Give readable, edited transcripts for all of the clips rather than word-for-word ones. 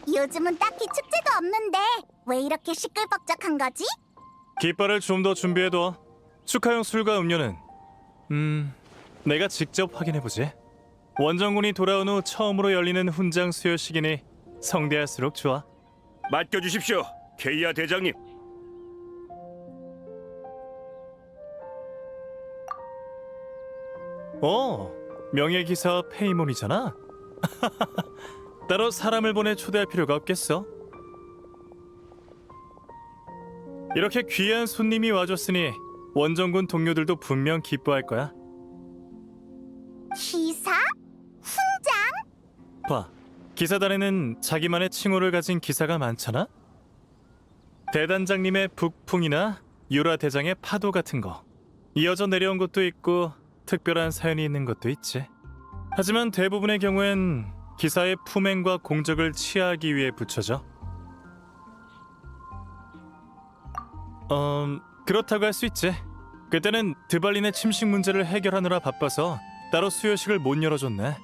요즘은 딱히 축제도 없는데 왜 이렇게 시끌벅적한 거지? 깃발을 좀 더 준비해둬. 축하용 술과 음료는 내가 직접 확인해보지. 원정군이 돌아온 후 처음으로 열리는 훈장 수여식이니 성대할수록 좋아. 맡겨주십시오, 케이아 대장님. 명예기사 페이몬이잖아. 따로 사람을 보내 초대할 필요가 없겠어. 이렇게 귀한 손님이 와줬으니 원정군 동료들도 분명 기뻐할 거야. 기사? 훈장? 봐, 기사단에는 자기만의 칭호를 가진 기사가 많잖아. 대단장님의 북풍이나 유라 대장의 파도 같은 거 이어져 내려온 것도 있고 특별한 사연이 있는 것도 있지. 하지만 대부분의 경우엔 기사의 품행과 공적을 치하하기 위해 붙여져. 그렇다고 할 수 있지. 그때는 드발린의 침식 문제를 해결하느라 바빠서 따로 수여식을 못 열어줬네.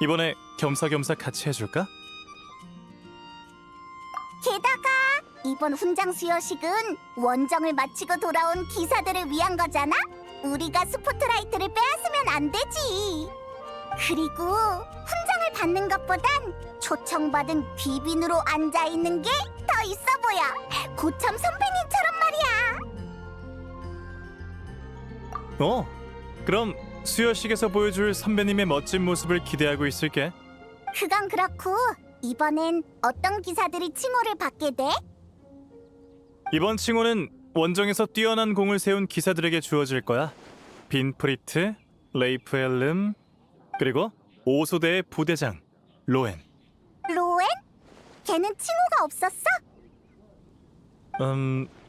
이번에 겸사겸사 같이 해줄까? 게다가 이번 훈장 수여식은 원정을 마치고 돌아온 기사들을 위한 거잖아? 우리가 스포트라이트를 빼앗으면 안 되지. 그리고 훈장을 받는 것보단 초청받은 귀빈으로 앉아있는 게 더 있어 보여. 고참 선배님처럼 말이야. 그럼 수여식에서 보여줄 선배님의 멋진 모습을 기대하고 있을게. 그건 그렇고 이번엔 어떤 기사들이 칭호를 받게 돼? 이번 칭호는 원정에서 뛰어난 공을 세운 기사들에게 주어질 거야. 빈프리트, 레이프 엘름, 그리고 오소대의 부대장 로엔. 로엔? 걔는 칭호가 없었어?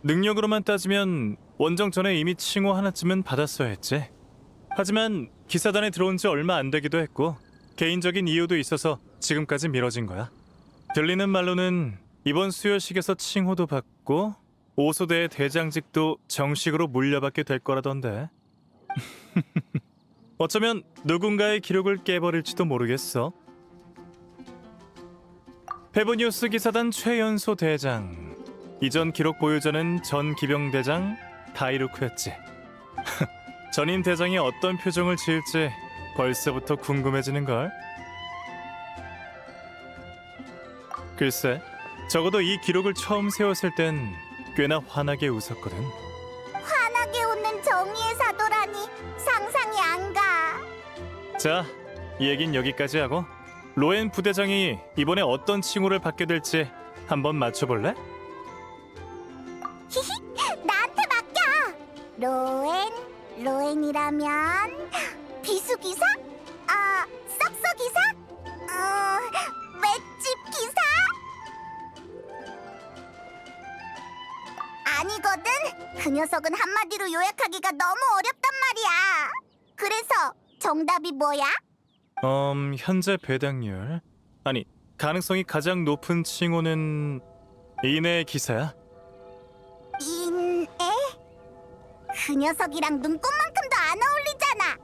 능력으로만 따지면 원정 전에 이미 칭호 하나쯤은 받았어야 했지. 하지만 기사단에 들어온 지 얼마 안 되기도 했고 개인적인 이유도 있어서 지금까지 미뤄진 거야. 들리는 말로는 이번 수여식에서 칭호도 받고 오소대의 대장직도 정식으로 물려받게 될 거라던데. 어쩌면 누군가의 기록을 깨버릴지도 모르겠어. 페보니우스 기사단 최연소 대장. 이전 기록 보유자는 전 기병대장 다이루크였지. 전임 대장이 어떤 표정을 지을지 벌써부터 궁금해지는걸. 글쎄, 적어도 이 기록을 처음 세웠을 땐 꽤나 환하게 웃었거든. 환하게 웃는 정의의 사도라니 상상이 안 가. 자, 이 얘긴 여기까지 하고 로엔 부대장이 이번에 어떤 칭호를 받게 될지 한번 맞춰볼래? 나한테 맡겨. 로엔이라면 비수기사? 썩썩기사? 맷집 기사? 아니거든. 그 녀석은 한마디로 요약하기가 너무 어렵단 말이야. 그래서 정답이 뭐야? 현재 배당률, 아니 가능성이 가장 높은 칭호는 이내 기사야. 인에? 그 녀석이랑 눈꽃만큼도 안 어울리잖아.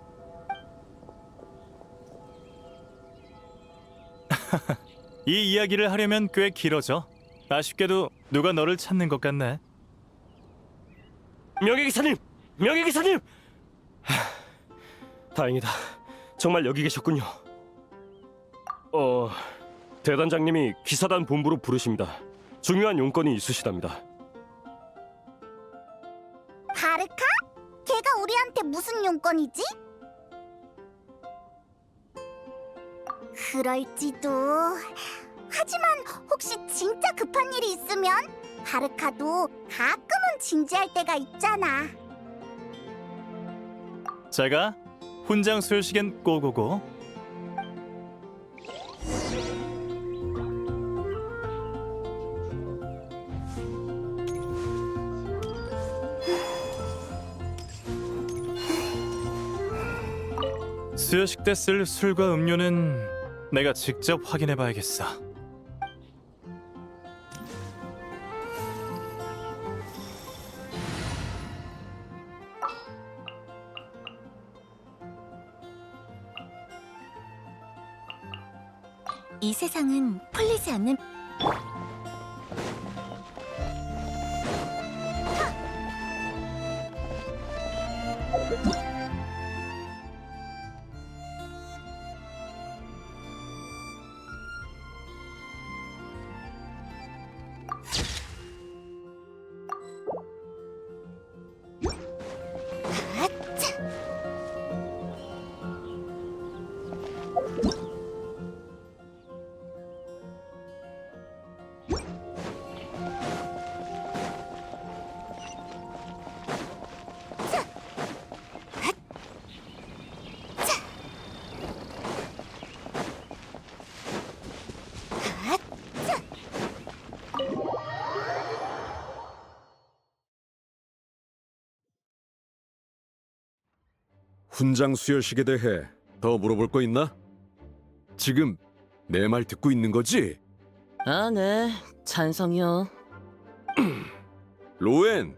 이 이야기를 하려면 꽤 길어져. 아쉽게도 누가 너를 찾는 것 같네. 명예기사님! 명예기사님! 다행이다. 정말 여기 계셨군요. 대단장님이 기사단 본부로 부르십니다. 중요한 용건이 있으시답니다. 바르카? 걔가 우리한테 무슨 용건이지? 그럴지도. 하지만 혹시 진짜 급한 일이 있으면 바르카도 가끔은 진지할 때가 있잖아. 제가 훈장 수여식엔 고고고. 수여식 때 쓸 술과 음료는 내가 직접 확인해봐야겠어. 이 세상은 풀리지 않는 훈장 수여식에 대해 더 물어볼 거 있나? 지금 내 말 듣고 있는 거지? 아, 네. 찬성이요. 로엔,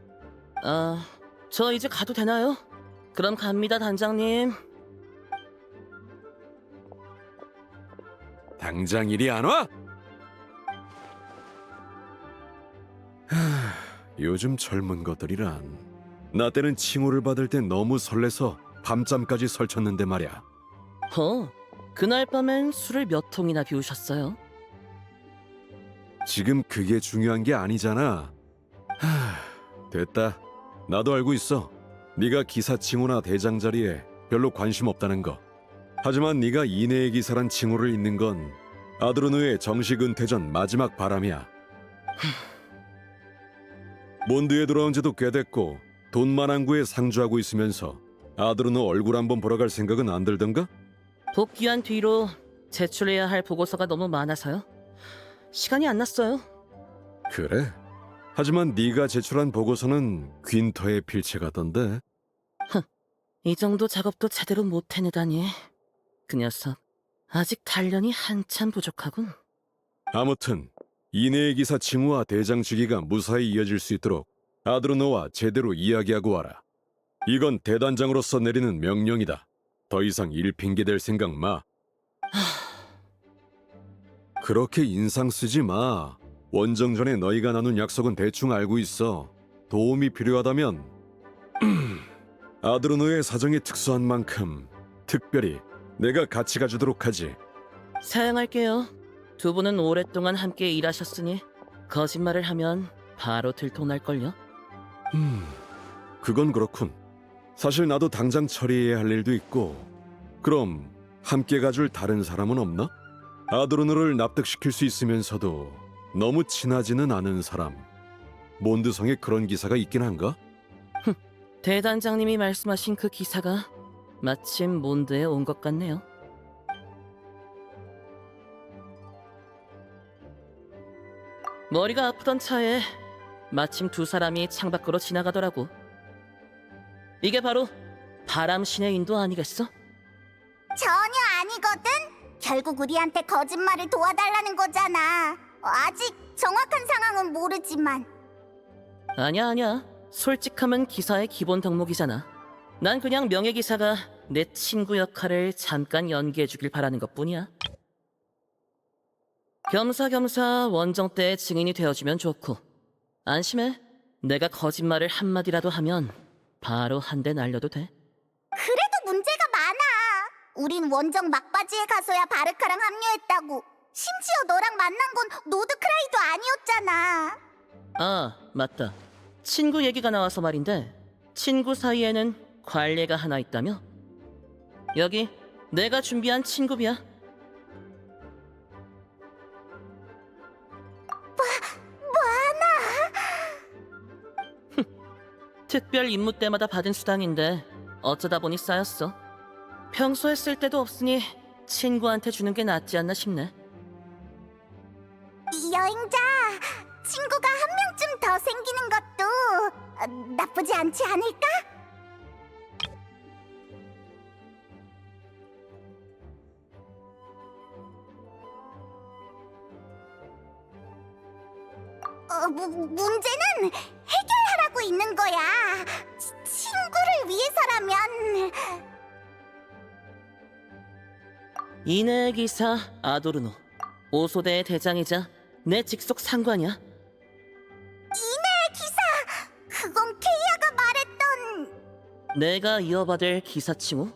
아, 저 이제 가도 되나요? 그럼 갑니다, 단장님. 당장 이리 안 와? 요즘 젊은 것들이란 나 때는 칭호를 받을 때 너무 설레서 밤잠까지 설쳤는데 말야. 그날 밤엔 술을 몇 통이나 비우셨어요? 지금 그게 중요한 게 아니잖아. 됐다. 나도 알고 있어. 네가 기사 칭호나 대장 자리에 별로 관심 없다는 거. 하지만 네가 이내의 기사란 칭호를 잇는 건 아드로누의 정식 은퇴 전 마지막 바람이야. 몬드에 돌아온 지도 꽤 됐고 돈만항구에 상주하고 있으면서 아드로누 얼굴 한번 보러 갈 생각은 안 들던가? 복귀한 뒤로 제출해야 할 보고서가 너무 많아서요. 시간이 안 났어요. 그래? 하지만 네가 제출한 보고서는 귄터의 필체 같던데. 이 정도 작업도 제대로 못 해내다니. 그 녀석 아직 단련이 한참 부족하군. 아무튼 이내의 기사 칭호와 대장직위가 무사히 이어질 수 있도록 아드로노와 제대로 이야기하고 와라. 이건 대단장으로서 내리는 명령이다. 더 이상 일 핑계댈 생각 마. 그렇게 인상 쓰지 마. 원정 전에 너희가 나눈 약속은 대충 알고 있어. 도움이 필요하다면 아드로노의 사정이 특수한 만큼 특별히 내가 같이 가주도록 하지. 사양할게요. 두 분은 오랫동안 함께 일하셨으니 거짓말을 하면 바로 들통날걸요. 그건 그렇군. 사실 나도 당장 처리해야 할 일도 있고. 그럼 함께 가줄 다른 사람은 없나? 아드로노를 납득시킬 수 있으면서도 너무 친하지는 않은 사람. 몬드성에 그런 기사가 있긴 한가? 대단장님이 말씀하신 그 기사가 마침 몬드에 온 것 같네요. 머리가 아프던 차에 마침 두 사람이 창밖으로 지나가더라고. 이게 바로 바람신의 인도 아니겠어? 전혀 아니거든. 결국 우리한테 거짓말을 도와달라는 거잖아. 아직 정확한 상황은 모르지만. 아니야. 솔직함은 기사의 기본 덕목이잖아. 난 그냥 명예기사가 내 친구 역할을 잠깐 연기해주길 바라는 것뿐이야. 겸사겸사 원정 때의 증인이 되어주면 좋고. 안심해. 내가 거짓말을 한마디라도 하면 바로 한 대 날려도 돼. 그래도 문제가 많아. 우린 원정 막바지에 가서야 바르카랑 합류했다고. 심지어 너랑 만난 건 노드크라이도 아니었잖아. 아, 맞다. 친구 얘기가 나와서 말인데 친구 사이에는 관례가 하나 있다며? 여기 내가 준비한 친구비야. 특별 임무 때마다 받은 수당인데 어쩌다 보니 쌓였어. 평소에 쓸 데도 없으니 친구한테 주는 게 낫지 않나 싶네. 여행자, 친구가 한 명쯤 더 생기는 것도 나쁘지 않지 않을까? 문제는 해결하라고 있는 거야. 친구를 위해서라면. 이내의 기사 아도르노, 오소대의 대장이자 내 직속 상관이야. 이내 기사, 그건 케이아가 말했던. 내가 이어받을 기사 칭호?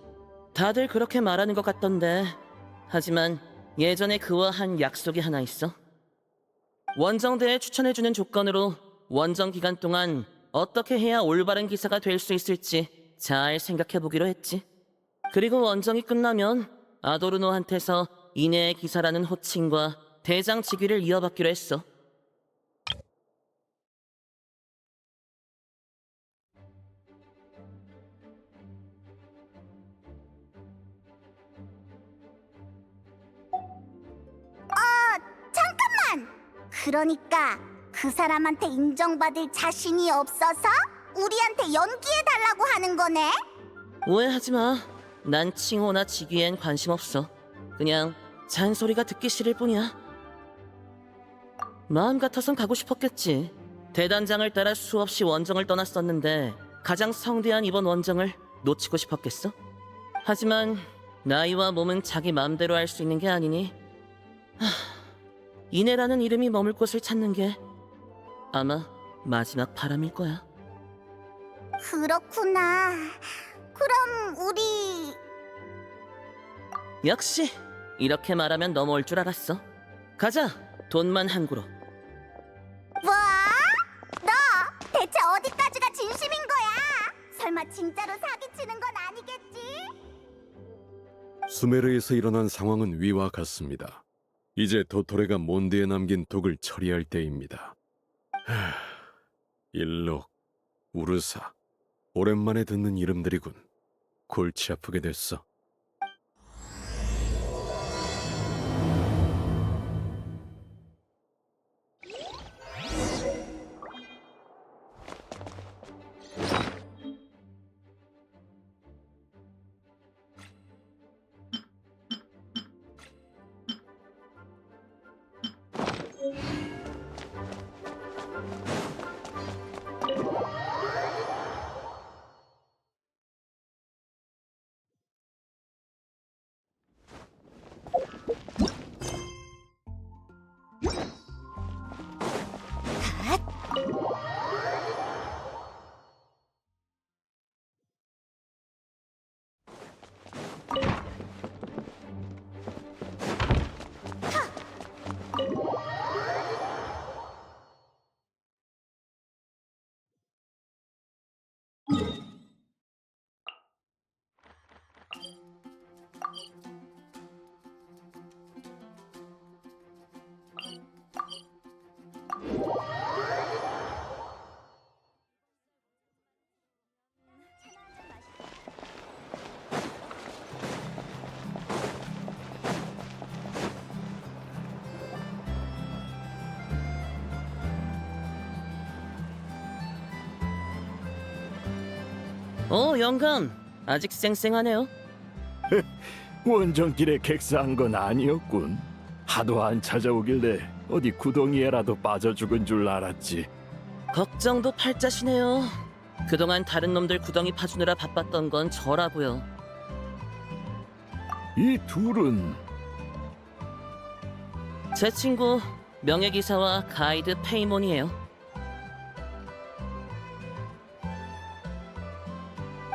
다들 그렇게 말하는 것 같던데. 하지만 예전에 그와 한 약속이 하나 있어. 원정대에 추천해주는 조건으로 원정 기간 동안 어떻게 해야 올바른 기사가 될 수 있을지 잘 생각해보기로 했지. 그리고 원정이 끝나면 아도르노한테서 이내의 기사라는 호칭과 대장 직위를 이어받기로 했어. 잠깐만! 그러니까 그 사람한테 인정받을 자신이 없어서 우리한테 연기해달라고 하는 거네? 오해하지 마. 난 칭호나 직위엔 관심 없어. 그냥 잔소리가 듣기 싫을 뿐이야. 마음 같아선 가고 싶었겠지. 대단장을 따라 수없이 원정을 떠났었는데 가장 성대한 이번 원정을 놓치고 싶었겠어? 하지만 나이와 몸은 자기 마음대로 할 수 있는 게 아니니 이내라는 이름이 머물 곳을 찾는 게 아마 마지막 바람일 거야. 그렇구나. 그럼 우리... 역시 이렇게 말하면 넘어올 줄 알았어. 가자, 돈만 항구로. 뭐? 너 대체 어디까지가 진심인 거야? 설마 진짜로 사기치는 건 아니겠지? 수메르에서 일어난 상황은 위와 같습니다. 이제 도토레가 몬드에 남긴 독을 처리할 때입니다. 일록, 우르사, 오랜만에 듣는 이름들이군. 골치 아프게 됐어. 영감, 아직 쌩쌩하네요. 원정길에 객사한 건 아니었군. 하도 안 찾아오길래 어디 구덩이에라도 빠져 죽은 줄 알았지. 걱정도 팔자시네요. 그동안 다른 놈들 구덩이 파주느라 바빴던 건 저라고요. 이 둘은 제 친구 명예기사와 가이드 페이몬이에요.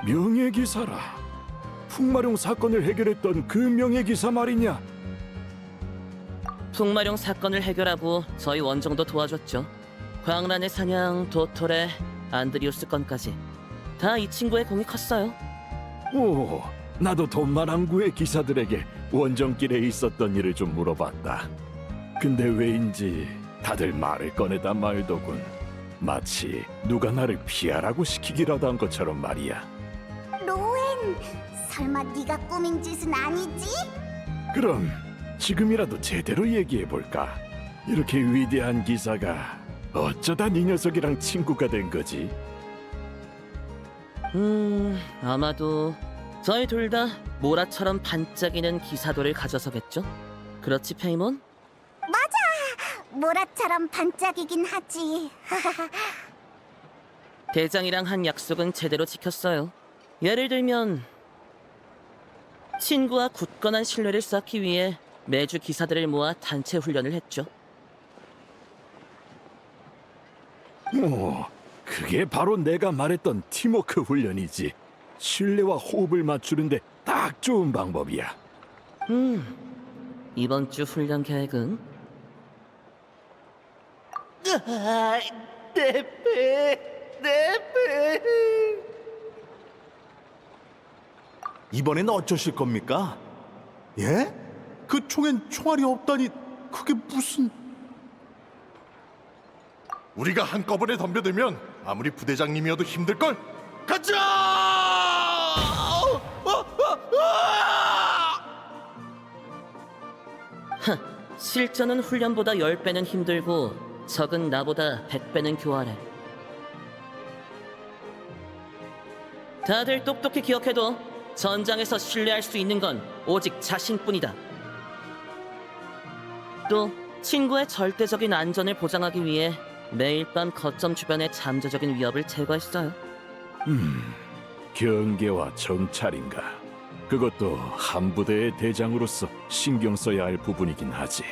명예기사라. 풍마룡 사건을 해결했던 그 명예기사 말이냐? 풍마룡 사건을 해결하고 저희 원정도 도와줬죠. 광란의 사냥, 도토레, 안드리우스 건까지 다 이 친구의 공이 컸어요. 오, 나도 돈만항구의 기사들에게 원정길에 있었던 일을 좀 물어봤다. 근데 왜인지 다들 말을 꺼내다 말더군. 마치 누가 나를 피하라고 시키기라도 한 것처럼 말이야. 로에 설마 네가 꾸민 짓은 아니지? 그럼 지금이라도 제대로 얘기해 볼까? 이렇게 위대한 기사가 어쩌다 네 녀석이랑 친구가 된 거지? 아마도 저희 둘 다 모라처럼 반짝이는 기사도를 가져서겠죠? 그렇지, 페이몬? 모라처럼 반짝이긴 하지. 대장이랑 한 약속은 제대로 지켰어요. 예를 들면 친구와 굳건한 신뢰를 쌓기 위해 매주 기사들을 모아 단체 훈련을 했죠. 오, 그게 바로 내가 말했던 팀워크 훈련이지. 신뢰와 호흡을 맞추는데 딱 좋은 방법이야. 이번 주 훈련 계획은 이번엔 어쩌실 겁니까? 예? 그 총엔 총알이 없다니 그게 무슨... 우리가 한꺼번에 덤벼들면 아무리 부대장님이어도 힘들걸? 가자! 실전은 훈련보다 10배는 힘들고 적은 나보다 100배는 교활해. 다들 똑똑히 기억해도 전장에서 신뢰할 수 있는 건 오직 자신뿐이다. 또 친구의 절대적인 안전을 보장하기 위해 매일 밤 거점 주변의 잠재적인 위협을 제거했어요. 경계와 정찰인가? 그것도 한 부대의 대장으로서 신경 써야 할 부분이긴 하지.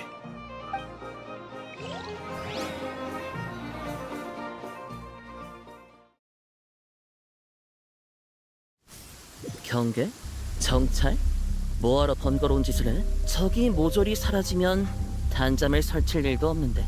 경계? 정찰? 뭐하러 번거로운 짓을 해? 적이 모조리 사라지면 단잠을 설칠 일도 없는데.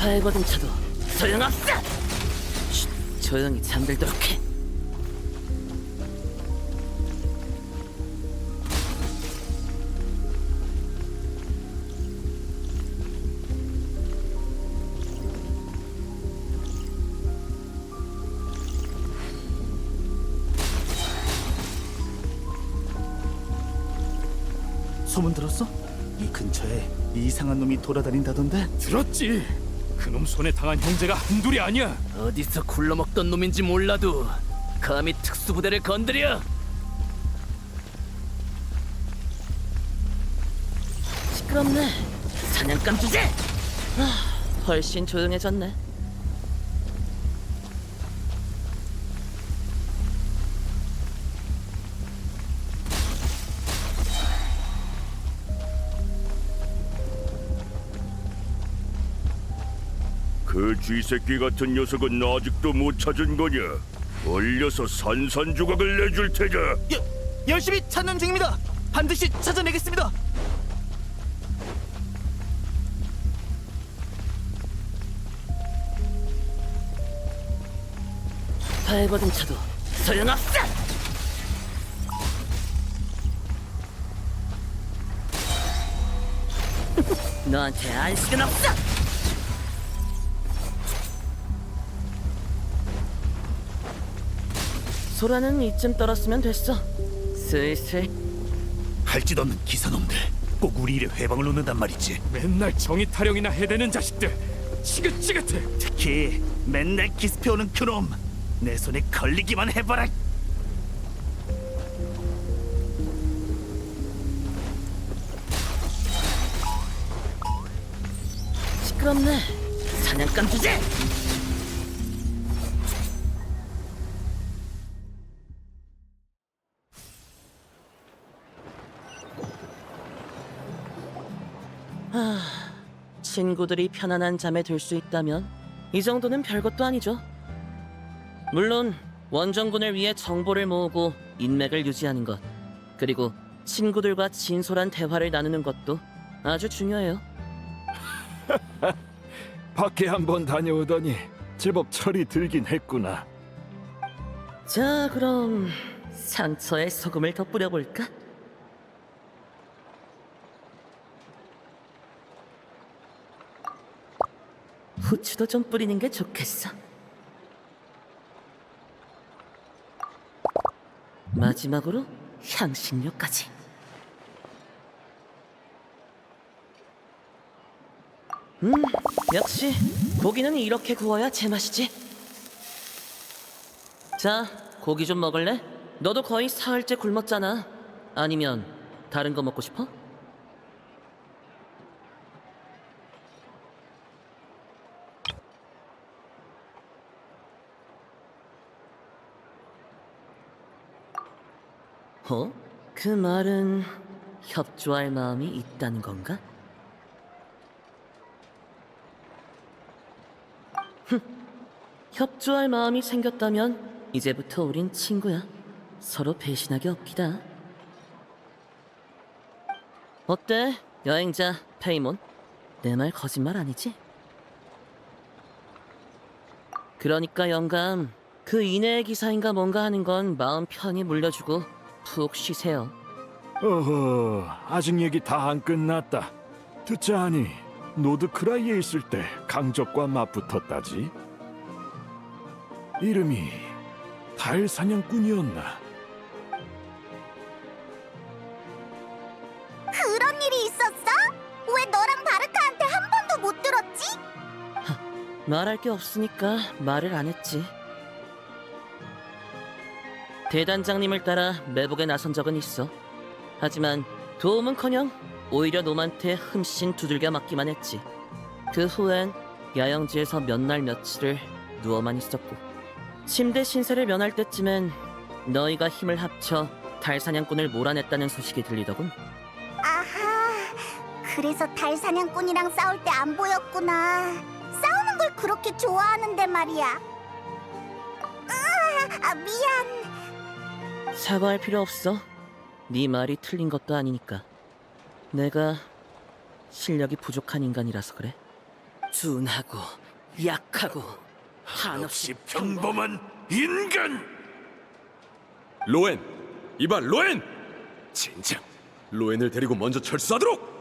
발버둥 쳐도 소용없어! 쉿, 조용히 잠들도록 해. 소문 들었어? 이 근처에 이상한 놈이 돌아다닌다던데? 들었지? 그놈 손에 당한 형제가 한둘이 아니야. 어디서 굴러먹던 놈인지 몰라도 감히 특수부대를 건드려! 시끄럽네. 사냥감 주제! 훨씬 조용해졌네. 그 쥐새끼 같은 녀석은 아직도 못 찾은 거냐? 얼려서 산산조각을 내줄 테자. 열심히 찾는 중입니다! 반드시 찾아내겠습니다! 발버둥 쳐도 소용없어! 너한테 안식은 없어! 소라는 이쯤 떨었으면 됐어. 슬슬. 할짓 없는 기사놈들 꼭 우리 일에 회방을 놓는단 말이지. 맨날 정의 타령이나 해대는 자식들 지긋지긋해. 특히 맨날 기습해오는 그놈 내 손에 걸리기만 해봐라. 시끄럽네. 사냥감 주제. 친구들이 편안한 잠에 들 수 있다면 이 정도는 별것도 아니죠. 물론 원정군을 위해 정보를 모으고 인맥을 유지하는 것, 그리고 친구들과 진솔한 대화를 나누는 것도 아주 중요해요. 밖에 한번 다녀오더니 제법 철이 들긴 했구나. 자, 그럼 상처에 소금을 더 뿌려볼까? 후추도 좀 뿌리는 게 좋겠어. 마지막으로 향신료까지. 역시 고기는 이렇게 구워야 제맛이지. 자, 고기 좀 먹을래? 너도 거의 사흘째 굶었잖아. 아니면 다른 거 먹고 싶어? 그 말은 협조할 마음이 있다는 건가? 협조할 마음이 생겼다면 이제부터 우린 친구야. 서로 배신하기 없기다. 어때, 여행자 페이몬? 내 말 거짓말 아니지? 그러니까 영감, 그 이내의 기사인가 뭔가 하는 건 마음 편히 물려주고 푹 쉬세요. 어허, 아직 얘기 다 안 끝났다. 듣자 하니 노드크라이에 있을 때 강적과 맞붙었다지. 이름이 달 사냥꾼이었나? 그런 일이 있었어? 왜 너랑 바르카한테 한 번도 못 들었지? 말할 게 없으니까 말을 안 했지. 대단장님을 따라 매복에 나선 적은 있어. 하지만 도움은커녕 오히려 놈한테 흠씬 두들겨 맞기만 했지. 그 후엔 야영지에서 몇 날 며칠을 누워만 있었고, 침대 신세를 면할 때쯤엔 너희가 힘을 합쳐 달사냥꾼을 몰아냈다는 소식이 들리더군. 아하, 그래서 달 사냥꾼이랑 싸울 때 안 보였구나. 싸우는 걸 그렇게 좋아하는데 말이야. 미안. 사과할 필요 없어. 네 말이 틀린 것도 아니니까. 내가 실력이 부족한 인간이라서 그래. 둔하고 약하고 한없이 평범한 인간. 로엔, 이봐 로엔! 진짜 로엔을 데리고 먼저 철수하도록!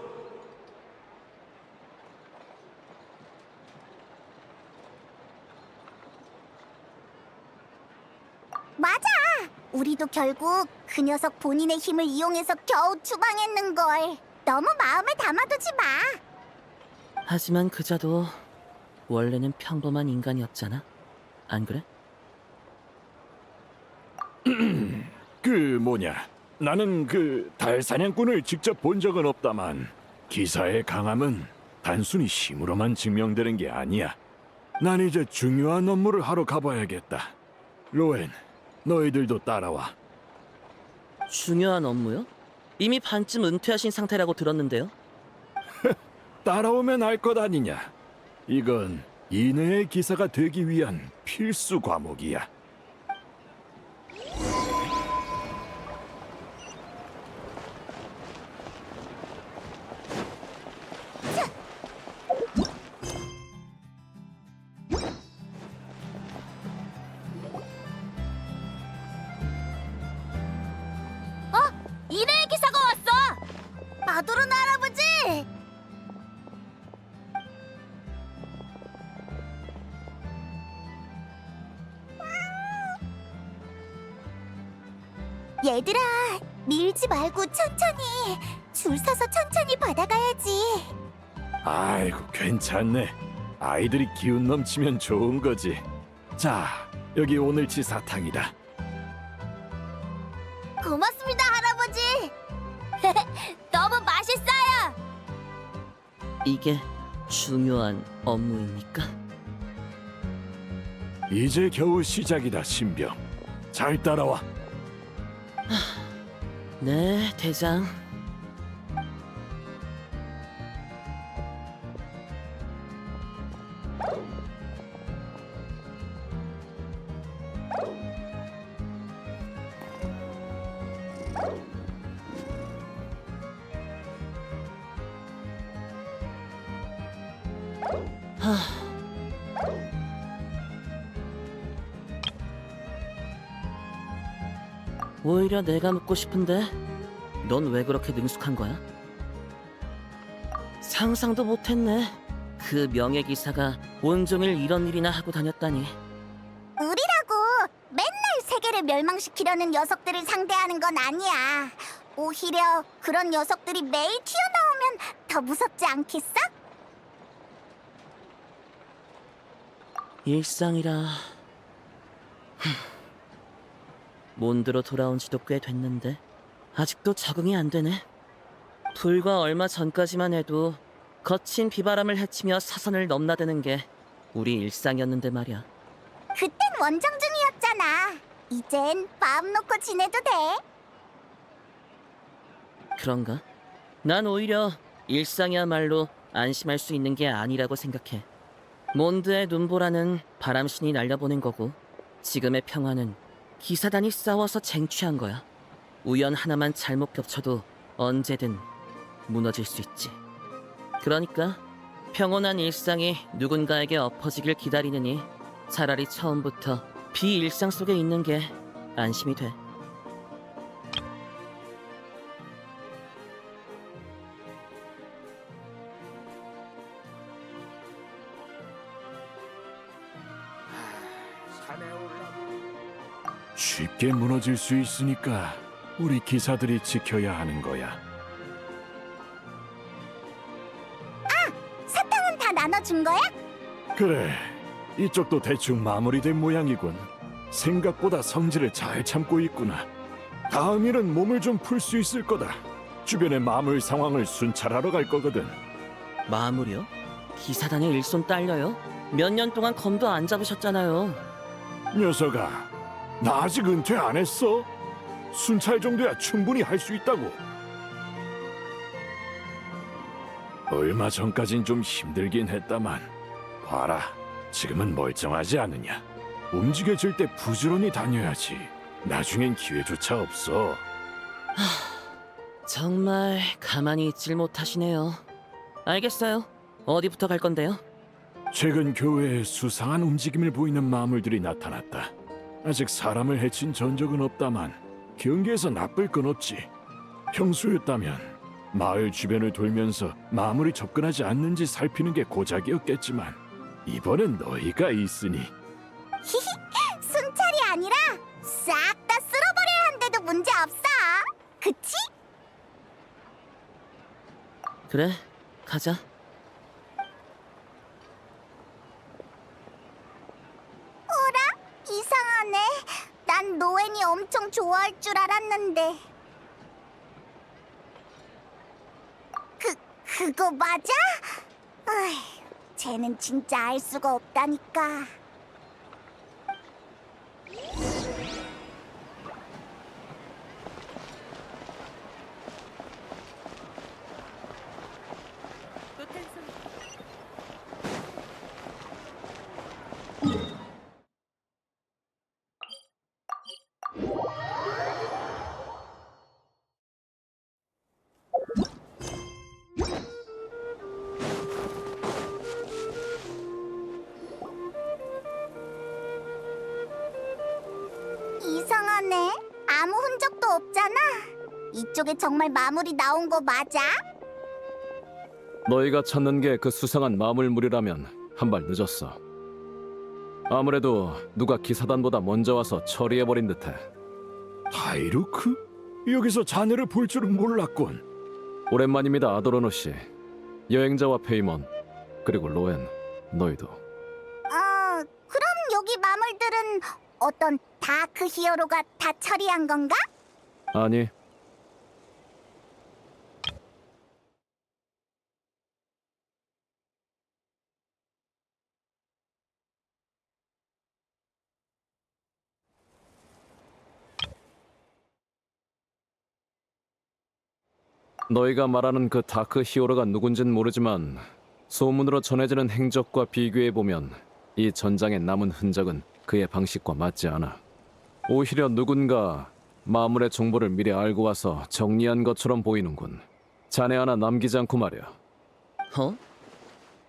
맞아. 우리도 결국 그 녀석 본인의 힘을 이용해서 겨우 추방했는걸. 너무 마음에 담아두지 마. 하지만 그자도 원래는 평범한 인간이었잖아. 안 그래? 나는 그 달사냥꾼을 직접 본 적은 없다만 기사의 강함은 단순히 힘으로만 증명되는 게 아니야. 난 이제 중요한 업무를 하러 가봐야겠다. 로엔, 너희들도 따라와. 중요한 업무요? 이미 반쯤 은퇴하신 상태라고 들었는데요. 따라오면 알 것 아니냐. 이건 이내의 기사가 되기 위한 필수 과목이야. 이내의 기사가 왔어. 마도로나 할아버지. 얘들아, 밀지 말고 천천히. 줄 서서 천천히 받아가야지. 아이고, 괜찮네. 아이들이 기운 넘치면 좋은 거지. 자, 여기 오늘치 사탕이다. 고맙습니다, 할아버지. 너무 맛있어요. 이게 중요한 업무입니까? 이제 겨우 시작이다, 신병. 잘 따라와. 네, 대장. 오히려 내가 묻고 싶은데 넌 왜 그렇게 능숙한 거야? 상상도 못했네. 그 명예기사가 온종일 이런 일이나 하고 다녔다니. 우리라고 맨날 세계를 멸망시키려는 녀석들을 상대하는 건 아니야. 오히려 그런 녀석들이 매일 튀어나오면 더 무섭지 않겠어? 일상이라... 몬드로 돌아온 지도 꽤 됐는데 아직도 적응이 안 되네. 불과 얼마 전까지만 해도 거친 비바람을 헤치며 사선을 넘나드는 게 우리 일상이었는데 말이야. 그땐 원정 중이었잖아. 이젠 마음 놓고 지내도 돼. 그런가? 난 오히려 일상이야말로 안심할 수 있는 게 아니라고 생각해. 몬드의 눈보라는 바람신이 날려보낸 거고 지금의 평화는 기사단이 싸워서 쟁취한 거야. 우연 하나만 잘못 겹쳐도 언제든 무너질 수 있지. 그러니까 평온한 일상이 누군가에게 엎어지길 기다리느니 차라리 처음부터 비일상 속에 있는 게 안심이 돼. 쉽게 무너질 수 있으니까 우리 기사들이 지켜야 하는 거야. 사탕은 다 나눠준 거야? 그래, 이쪽도 대충 마무리된 모양이군. 생각보다 성질을 잘 참고 있구나. 다음 일은 몸을 좀 풀 수 있을 거다. 주변의 마물 상황을 순찰하러 갈 거거든. 마무리요? 기사단의 일손 딸려요? 몇 년 동안 검도 안 잡으셨잖아요. 녀석아, 나 아직 은퇴 안 했어? 순찰 정도야 충분히 할 수 있다고. 얼마 전까진 좀 힘들긴 했다만 봐라, 지금은 멀쩡하지 않느냐. 움직여질 때 부지런히 다녀야지. 나중엔 기회조차 없어. 정말 가만히 있질 못하시네요. 알겠어요. 어디부터 갈 건데요? 최근 교회에 수상한 움직임을 보이는 마물들이 나타났다. 아직 사람을 해친 전적은 없다만 경계에서 나쁠 건 없지. 평소였다면 마을 주변을 돌면서 마물이 접근하지 않는지 살피는 게 고작이었겠지만 이번엔 너희가 있으니. 순찰이 아니라 싹 다 쓸어버려야 한데도 문제 없어. 그치? 그래, 가자. 어라? 이상하네. 난 노엔이 엄청 좋아할 줄 알았는데. 그거 맞아? 어이, 쟤는 진짜 알 수가 없다니까. 이상하네. 아무 흔적도 없잖아. 이쪽에 정말 마물이 나온 거 맞아? 너희가 찾는 게 그 수상한 마물물이라면 한 발 늦었어. 아무래도 누가 기사단보다 먼저 와서 처리해버린 듯해. 다이루크? 여기서 자네를 볼 줄은 몰랐군. 오랜만입니다, 아도로노 씨. 여행자와 페이먼, 그리고 로엔, 너희도. 그럼 여기 마물들은 어떤 다크 히어로가 다 처리한 건가? 아니, 너희가 말하는 그 다크 히어로가 누군진 모르지만 소문으로 전해지는 행적과 비교해보면 이 전장에 남은 흔적은 그의 방식과 맞지 않아. 오히려 누군가 마물의 정보를 미리 알고 와서 정리한 것처럼 보이는군. 자네 하나 남기지 않고 말이야. 어?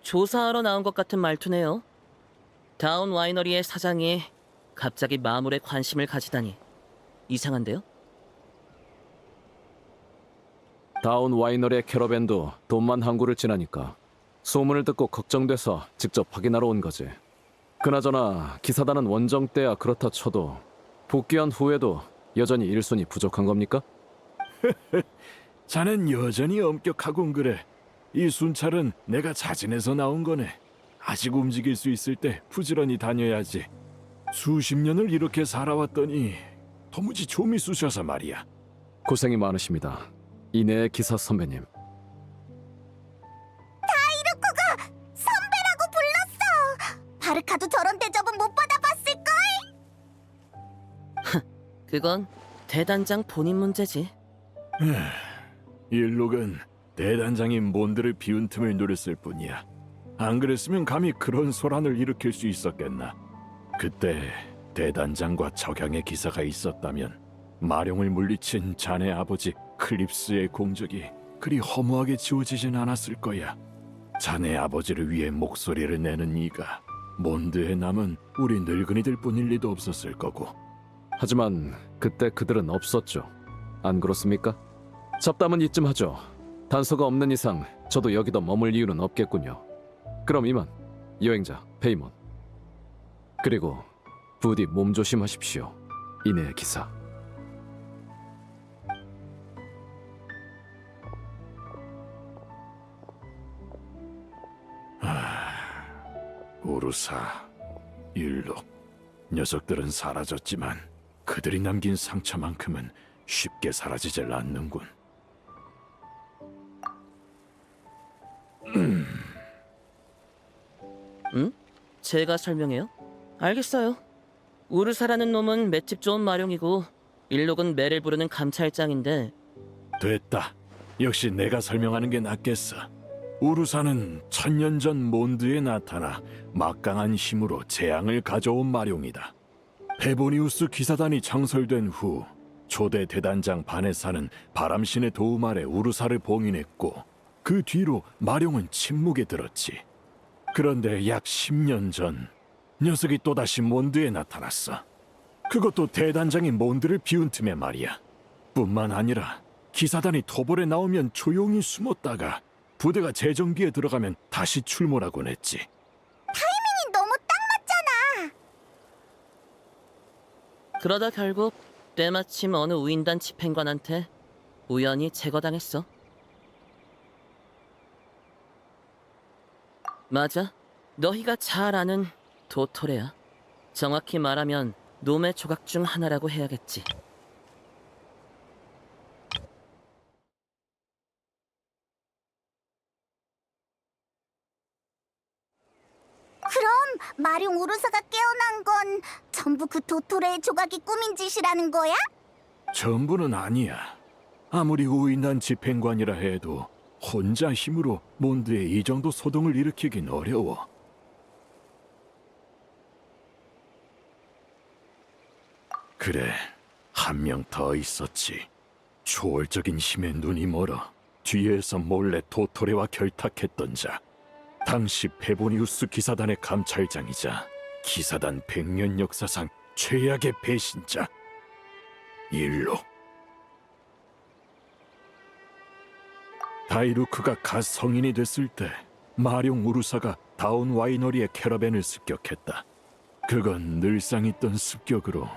조사하러 나온 것 같은 말투네요. 다운 와이너리의 사장이 갑자기 마물에 관심을 가지다니 이상한데요? 다운 와이너리의 캐러밴도 돈만 항구를 지나니까 소문을 듣고 걱정돼서 직접 확인하러 온 거지. 그나저나 기사단은 원정 때야 그렇다 쳐도 복귀한 후에도 여전히 일손이 부족한 겁니까? 자넨 여전히 엄격하군 그래. 이 순찰은 내가 자진해서 나온 거네. 아직 움직일 수 있을 때 부지런히 다녀야지. 수십 년을 이렇게 살아왔더니 도무지 좀이 쑤셔서 말이야. 고생이 많으십니다. 이내의 기사 선배님. 다이루코가 선배라고 불렀어. 바르카도 저런 대접은 못 받아봤을걸? 그건 대단장 본인 문제지. 일록은 대단장인 몬드를 비운 틈을 노렸을 뿐이야. 안 그랬으면 감히 그런 소란을 일으킬 수 있었겠나. 그때 대단장과 적양의 기사가 있었다면 마룡을 물리친 자네 아버지 클립스의 공적이 그리 허무하게 지워지진 않았을 거야. 자네 아버지를 위해 목소리를 내는 이가 몬드에 남은 우리 늙은이들 뿐일 리도 없었을 거고. 하지만 그때 그들은 없었죠. 안 그렇습니까? 잡담은 이쯤 하죠. 단서가 없는 이상 저도 여기도 머물 이유는 없겠군요. 그럼 이만 여행자 페이몬, 그리고 부디 몸조심하십시오. 이내의 기사. 우루사, 일록, 녀석들은 사라졌지만 그들이 남긴 상처만큼은 쉽게 사라지질 않는군. 응? 제가 설명해요? 알겠어요. 우르사라는 놈은 맷집 좋은 마룡이고 일록은 매를 부르는 감찰장인데 됐다. 역시 내가 설명하는 게 낫겠어. 우루사는 천년 전 몬드에 나타나 막강한 힘으로 재앙을 가져온 마룡이다. 페보니우스 기사단이 창설된 후 초대 대단장 바네사는 바람신의 도움 아래 우루사를 봉인했고 그 뒤로 마룡은 침묵에 들었지. 그런데 약 10년 전 녀석이 또다시 몬드에 나타났어. 그것도 대단장인 몬드를 비운 틈에 말이야. 뿐만 아니라 기사단이 토벌에 나오면 조용히 숨었다가 부대가 재정비에 들어가면 다시 출몰하곤 했지. 타이밍이 너무 딱 맞잖아. 그러다 결국 때마침 어느 우인단 집행관한테 우연히 제거당했어. 맞아. 너희가 잘 아는 도토레야. 정확히 말하면 놈의 조각 중 하나라고 해야겠지. 그럼 마룡 우르사가 깨어난 건 전부 그 도토레의 조각이 꾸민 짓이라는 거야? 전부는 아니야. 아무리 우인단 집행관이라 해도 혼자 힘으로 몬드에 이 정도 소동을 일으키긴 어려워. 그래, 한 명 더 있었지. 초월적인 힘에 눈이 멀어 뒤에서 몰래 도토레와 결탁했던 자. 당시 페보니우스 기사단의 감찰장이자 기사단 100년 역사상 최악의 배신자 일록. 다이루크가 갓 성인이 됐을 때 마룡 우루사가 다운 와이너리의 캐러밴을 습격했다. 그건 늘상 있던 습격으로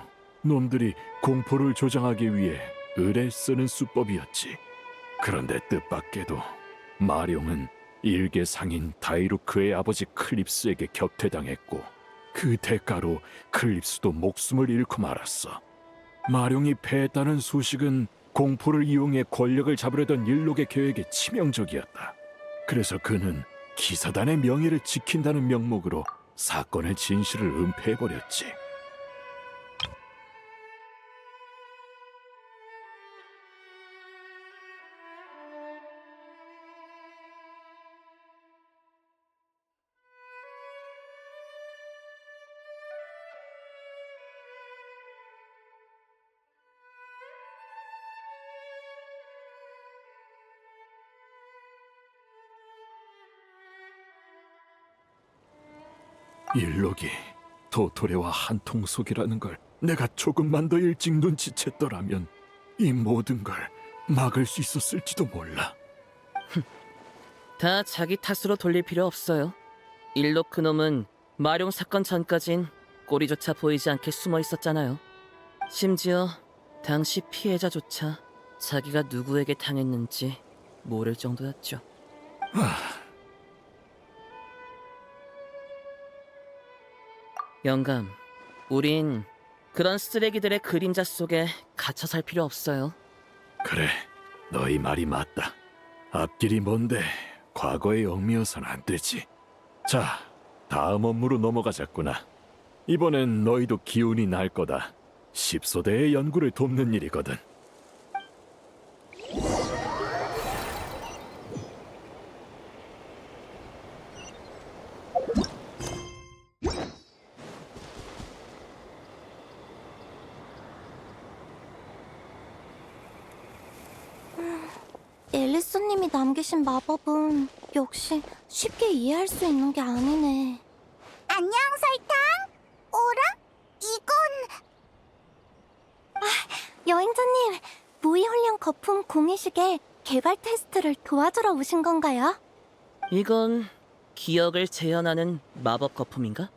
놈들이 공포를 조장하기 위해 을에 쓰는 수법이었지. 그런데 뜻밖에도 마룡은 일개 상인 다이루크의 아버지 클립스에게 격퇴당했고 그 대가로 클립스도 목숨을 잃고 말았어. 마룡이 패했다는 소식은 공포를 이용해 권력을 잡으려던 일록의 계획에 치명적이었다. 그래서 그는 기사단의 명예를 지킨다는 명목으로 사건의 진실을 은폐해버렸지. 일록이 도토레와 한통속이라는 걸 내가 조금만 더 일찍 눈치챘더라면 이 모든 걸 막을 수 있었을지도 몰라. 다 자기 탓으로 돌릴 필요 없어요. 일록 그놈은 마룡 사건 전까진 꼬리조차 보이지 않게 숨어 있었잖아요. 심지어 당시 피해자조차 자기가 누구에게 당했는지 모를 정도였죠. 영감, 우린 그런 쓰레기들의 그림자 속에 갇혀 살 필요 없어요. 그래, 너희 말이 맞다. 앞길이 먼데 과거에 얽매여선 안 되지. 자, 다음 업무로 넘어가자꾸나. 이번엔 너희도 기운이 날 거다. 십소대의 연구를 돕는 일이거든. 앨리스님이 남기신 마법은 역시 쉽게 이해할 수 있는 게 아니네. 안녕, 설탕. 오라? 이건... 여행자님, 무의훈련 거품 공이식의 개발 테스트를 도와주러 오신 건가요? 이건 기억을 재현하는 마법 거품인가?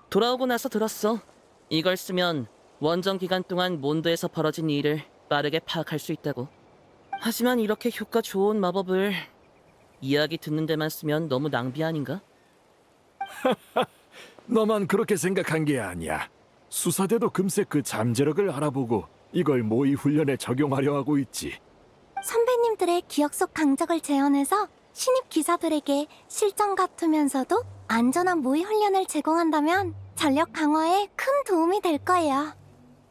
돌아오고 나서 들었어. 이걸 쓰면 원정 기간 동안 몬드에서 벌어진 일을 빠르게 파악할 수 있다고. 하지만 이렇게 효과 좋은 마법을 이야기 듣는 데만 쓰면 너무 낭비 아닌가? 너만 그렇게 생각한 게 아니야. 수사대도 금세 그 잠재력을 알아보고 이걸 모의 훈련에 적용하려 하고 있지. 선배님들의 기억 속 강적을 재현해서 신입 기사들에게 실전 같으면서도 안전한 모의 훈련을 제공한다면 전력 강화에 큰 도움이 될 거예요.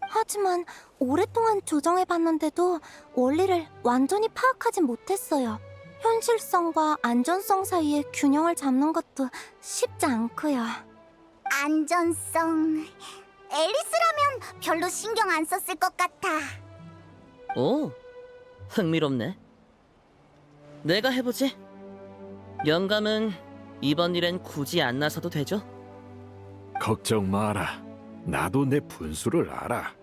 하지만 오랫동안 조정해봤는데도 원리를 완전히 파악하진 못했어요. 현실성과 안전성 사이의 균형을 잡는 것도 쉽지 않고요. 안전성... 앨리스라면 별로 신경 안 썼을 것 같아. 오, 흥미롭네. 내가 해보지. 영감은 이번 일엔 굳이 안 나서도 되죠? 걱정 마라. 나도 내 분수를 알아.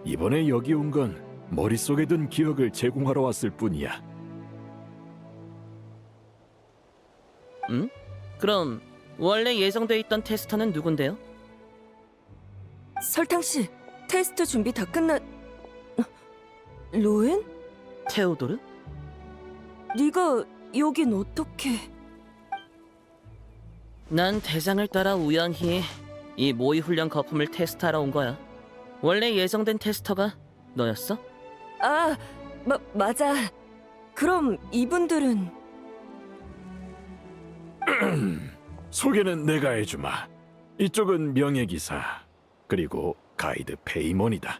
이번에 여기 온 건 머릿속에 든 기억을 제공하러 왔을 뿐이야. 응? 그럼 원래 예정돼 있던 테스터는 누군데요? 설탕씨, 테스트 준비 다 끝났... 로엔? 테오도르? 네가 여긴 어떻게... 난 대장을 따라 우연히 이 모의 훈련 거품을 테스트하러 온 거야. 원래 예정된 테스터가 너였어? 아, 맞아. 그럼 이분들은... 소개는 내가 해주마. 이쪽은 명예기사, 그리고 가이드 페이몬이다.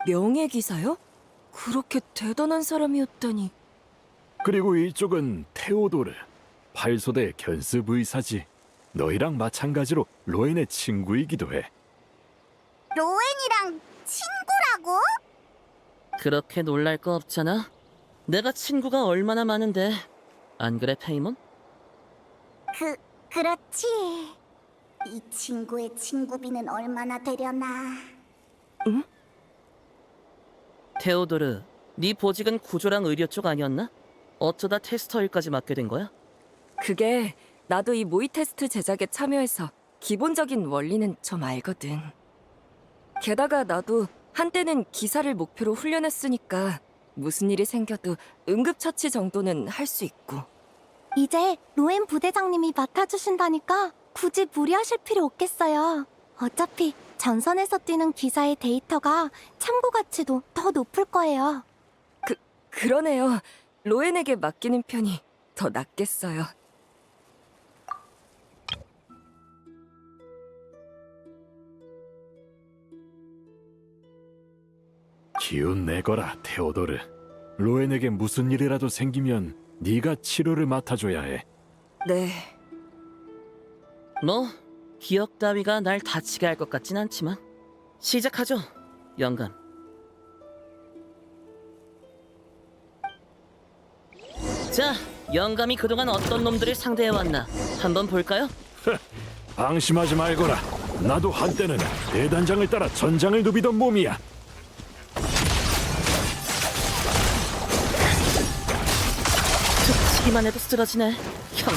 명예기사요? 그렇게 대단한 사람이었다니. 그리고 이쪽은 테오도르, 팔소대 견습 의사지. 너희랑 마찬가지로 로엔의 친구이기도 해. 로엔이랑 친구라고? 그렇게 놀랄 거 없잖아. 내가 친구가 얼마나 많은데. 안 그래, 페이몬? 그렇지. 이 친구의 친구비는 얼마나 되려나. 응? 테오도르, 네 보직은 구조랑 의료 쪽 아니었나? 어쩌다 테스터 일까지 맡게 된 거야? 그게 나도 이 모의 테스트 제작에 참여해서 기본적인 원리는 좀 알거든. 게다가 나도 한때는 기사를 목표로 훈련했으니까 무슨 일이 생겨도 응급처치 정도는 할 수 있고. 이제 로엔 부대장님이 맡아주신다니까 굳이 무리하실 필요 없겠어요. 어차피 전선에서 뛰는 기사의 데이터가 참고 가치도 더 높을 거예요. 그러네요. 로엔에게 맡기는 편이 더 낫겠어요. 기운 내거라, 테오도르. 로엔에게 무슨 일이라도 생기면 네가 치료를 맡아줘야 해. 네. 뭐 기억 따위가 날 다치게 할 것 같진 않지만 시작하죠, 영감. 자, 영감이 그동안 어떤 놈들을 상대해왔나 한번 볼까요? 방심하지 말거라. 나도 한때는 대단장을 따라 전장을 누비던 몸이야. 치기만 해도 쓰러지네, 형.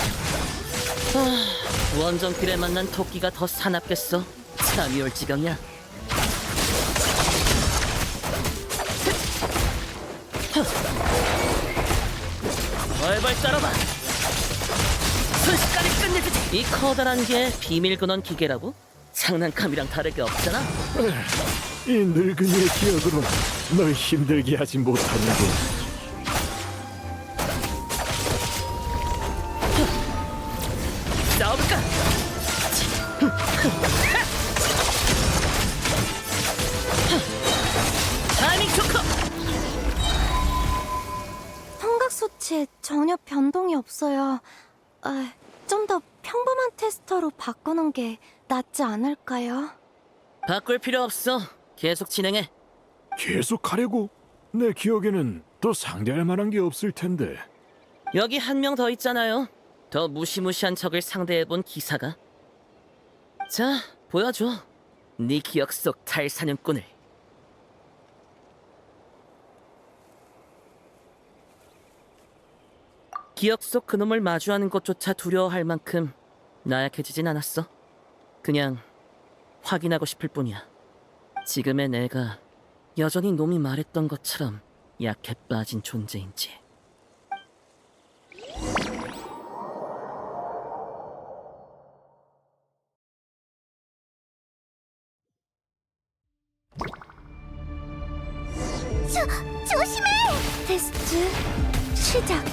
원정길에 만난 토끼가 더 사납겠어. 잠이 올 지경이야. 벌벌 떨어봐. 순식간에 끝내주지. 이 커다란 게 비밀 근원 기계라고? 장난감이랑 다를 게 없잖아. 이 늙은이의 기억으로 널 힘들게 하지 못하는군. 싸워볼까? 타이밍 좋고. 청각 수치에 전혀 변동이 없어요. 좀 더 평범한 테스터로 바꾸는 게 낫지 않을까요? 바꿀 필요 없어. 계속 진행해. 계속 하려고? 내 기억에는 더 상대할 만한 게 없을 텐데. 여기 한 명 더 있잖아요. 더 무시무시한 적을 상대해본 기사가. 자, 보여줘. 네 기억 속 달사냥꾼을. 기억 속 그놈을 마주하는 것조차 두려워할 만큼 나약해지진 않았어. 그냥 확인하고 싶을 뿐이야. 지금의 내가 여전히 놈이 말했던 것처럼 약해 빠진 존재인지. 조심해! 테스트 시작.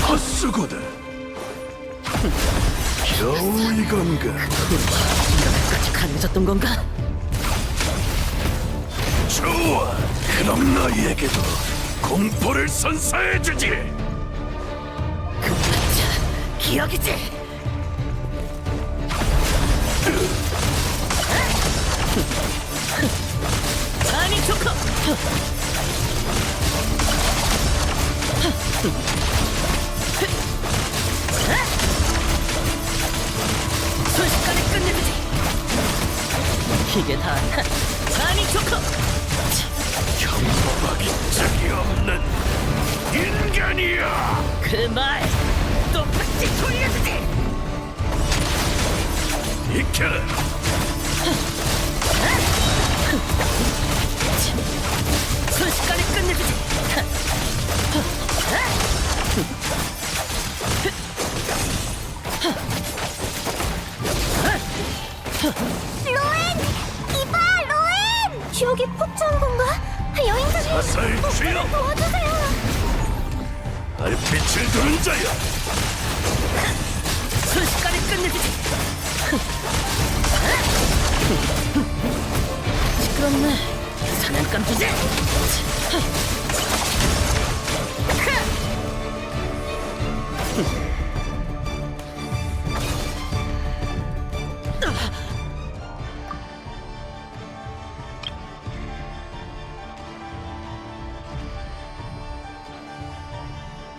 헛수고다. 겨우 이건가? 이렇게까지 강해졌던 건가? 좋아. 그럼 너희에게도 공포를 선사해주지. 자, 기억이지. 아니 좋고. 순식간에 끝내주지. 이게 다 아니 좋고. 평범하기 짝이 없는 인간이야. 그 말 똑같이 돌려주지. 익혀라. 순식간에 끝내주지. 로엔! 이봐, 로엔! 기억이 폭주한 건가? 여행자님, 자살 주여. 도와주세요! 달빛을 두는 자여. 순식간에 끝내주지. 시끄럽네. 사냥감 주제.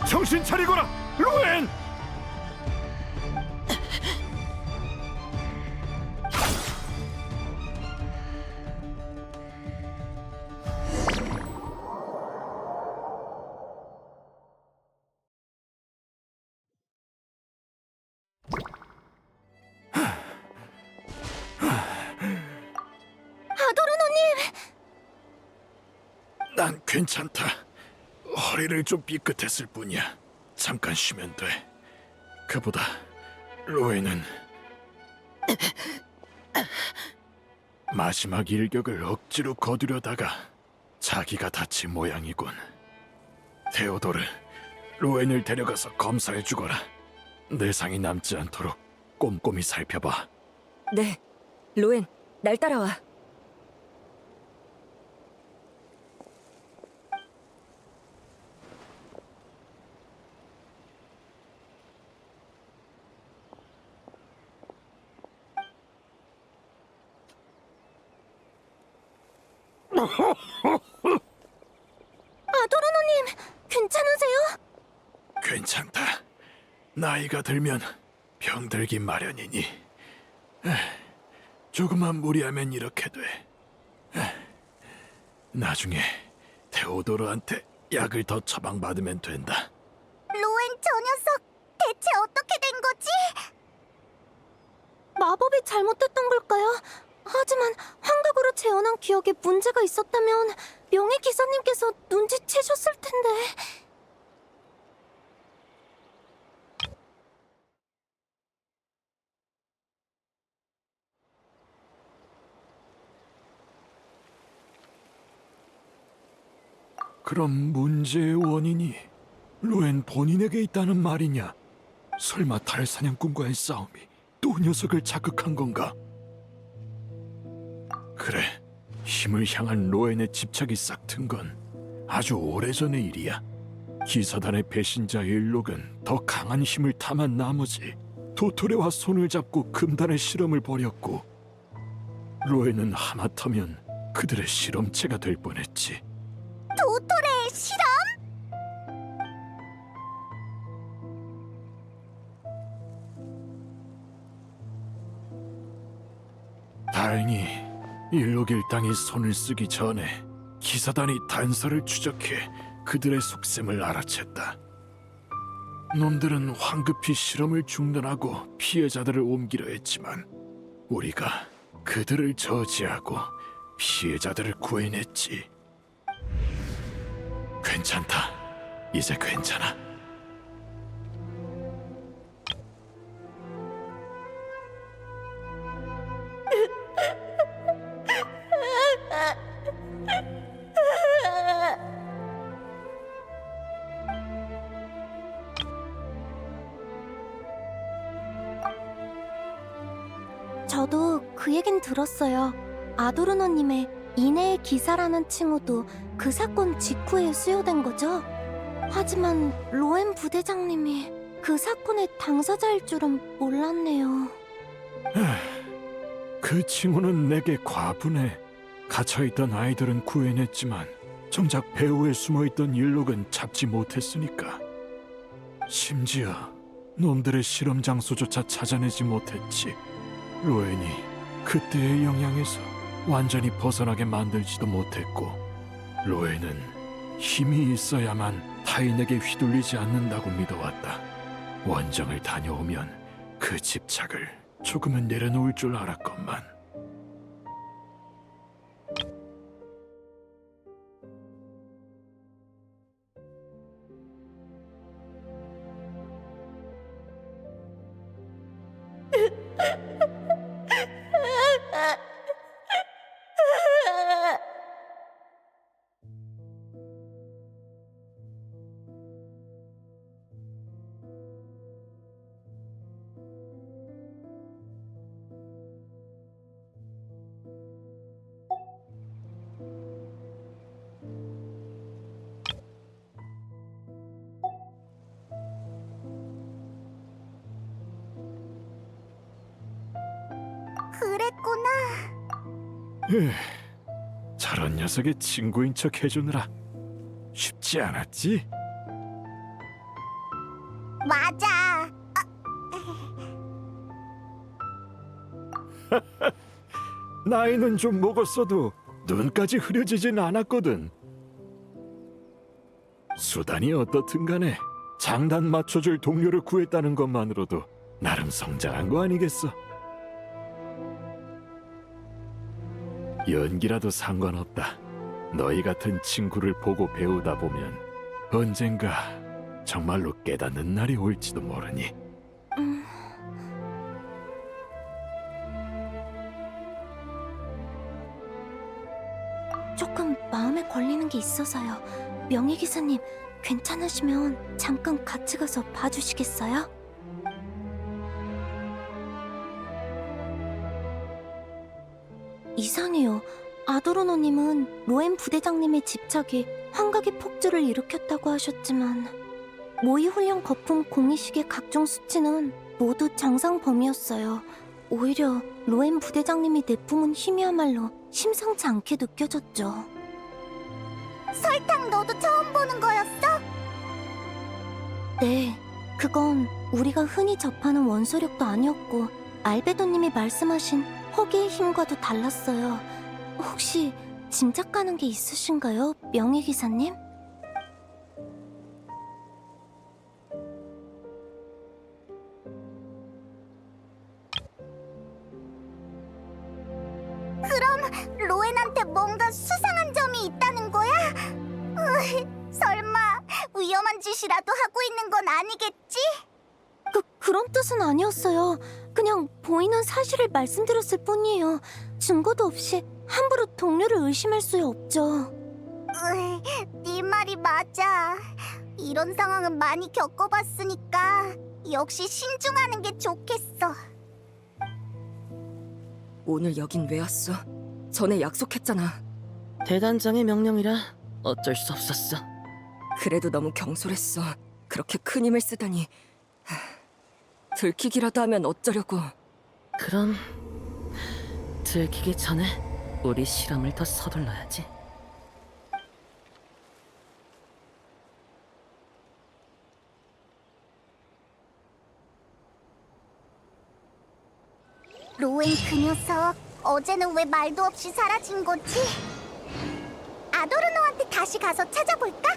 정신 차리거라, 로엔! 난 괜찮다. 허리를 좀 삐끗했을 뿐이야. 잠깐 쉬면 돼. 그보다 로에는 마지막 일격을 억지로 거두려다가 자기가 다친 모양이군. 테오도르, 로엔을 데려가서 검사해 주거라. 내상이 남지 않도록 꼼꼼히 살펴봐. 네, 로엔, 날 따라와. 아도르노님, 괜찮으세요? 괜찮다. 나이가 들면 병들기 마련이니. 조금만 무리하면 이렇게 돼. 나중에 테오도르한테 약을 더 처방받으면 된다. 로엔 저 녀석 대체 어떻게 된 거지? 마법이 잘못됐던 걸까요? 하지만 환각으로 재현한 기억에 문제가 있었다면 명예 기사님께서 눈치채셨을 텐데. 그럼 문제의 원인이 로엔 본인에게 있다는 말이냐? 설마 달 사냥꾼과의 싸움이 또 녀석을 자극한 건가? 그래, 힘을 향한 로엔의 집착이 싹튼 건 아주 오래전의 일이야. 기사단의 배신자 일록은 더 강한 힘을 탐한 나머지 도토레와 손을 잡고 금단의 실험을 벌였고, 로엔은 하마터면 그들의 실험체가 될 뻔했지. 도토레의 실험? 다행히 일록 일당이 손을 쓰기 전에 기사단이 단서를 추적해 그들의 속셈을 알아챘다. 놈들은 황급히 실험을 중단하고 피해자들을 옮기려 했지만 우리가 그들을 저지하고 피해자들을 구해냈지. 괜찮다. 이제 괜찮아. 저도 그 얘긴 들었어요. 아도르노님의 인해의 기사라는 칭호도 그 사건 직후에 수여된 거죠? 하지만 로엔 부대장님이 그 사건의 당사자일 줄은 몰랐네요. 그 칭호는 내게 과분해. 갇혀있던 아이들은 구해냈지만 정작 배후에 숨어있던 일록은 잡지 못했으니까. 심지어 놈들의 실험 장소조차 찾아내지 못했지. 로엔이 그때의 영향에서 완전히 벗어나게 만들지도 못했고, 로엔은 힘이 있어야만 타인에게 휘둘리지 않는다고 믿어왔다. 원정을 다녀오면 그 집착을 조금은 내려놓을 줄 알았건만. 그랬구나. 저런 녀석의 친구인 척 해주느라 쉽지 않았지? 맞아. 나이는 좀 먹었어도 눈까지 흐려지진 않았거든. 수단이 어떻든 간에 장단 맞춰줄 동료를 구했다는 것만으로도 나름 성장한 거 아니겠어? 연기라도 상관없다. 너희 같은 친구를 보고 배우다 보면 언젠가 정말로 깨닫는 날이 올지도 모르니. 조금 마음에 걸리는 게 있어서요. 명예기사님, 괜찮으시면 잠깐 같이 가서 봐주시겠어요? 이상해요. 아도르노님은 로엔 부대장님의 집착이 환각의 폭주를 일으켰다고 하셨지만 모의 훈련 거품 공이식의 각종 수치는 모두 정상 범위였어요. 오히려 로엔 부대장님이 내뿜은 힘이야말로 심상치 않게 느껴졌죠. 설탕 너도 처음 보는 거였어? 네, 그건 우리가 흔히 접하는 원소력도 아니었고 알베도님이 말씀하신 허기의 힘과도 달랐어요. 혹시 짐작 가는 게 있으신가요, 명예기사님? 그럼 로엔한테 뭔가 수상한 점이 있다는 거야? 설마 위험한 짓이라도 하고 있는 건 아니겠지? 그런 뜻은 아니었어요. 그냥 보이는 사실을 말씀드렸을 뿐이에요. 증거도 없이 함부로 동료를 의심할 수 없죠. 네 말이 맞아. 이런 상황은 많이 겪어봤으니까 역시 신중하는 게 좋겠어. 오늘 여긴 왜 왔어? 전에 약속했잖아. 대단장의 명령이라 어쩔 수 없었어. 그래도 너무 경솔했어. 그렇게 큰 힘을 쓰다니. 들키기라도 하면 어쩌려고. 그럼 들키기 전에 우리 실험을 더 서둘러야지. 로엔 그 녀석 어제는 왜 말도 없이 사라진 거지? 아도르노한테 다시 가서 찾아볼까?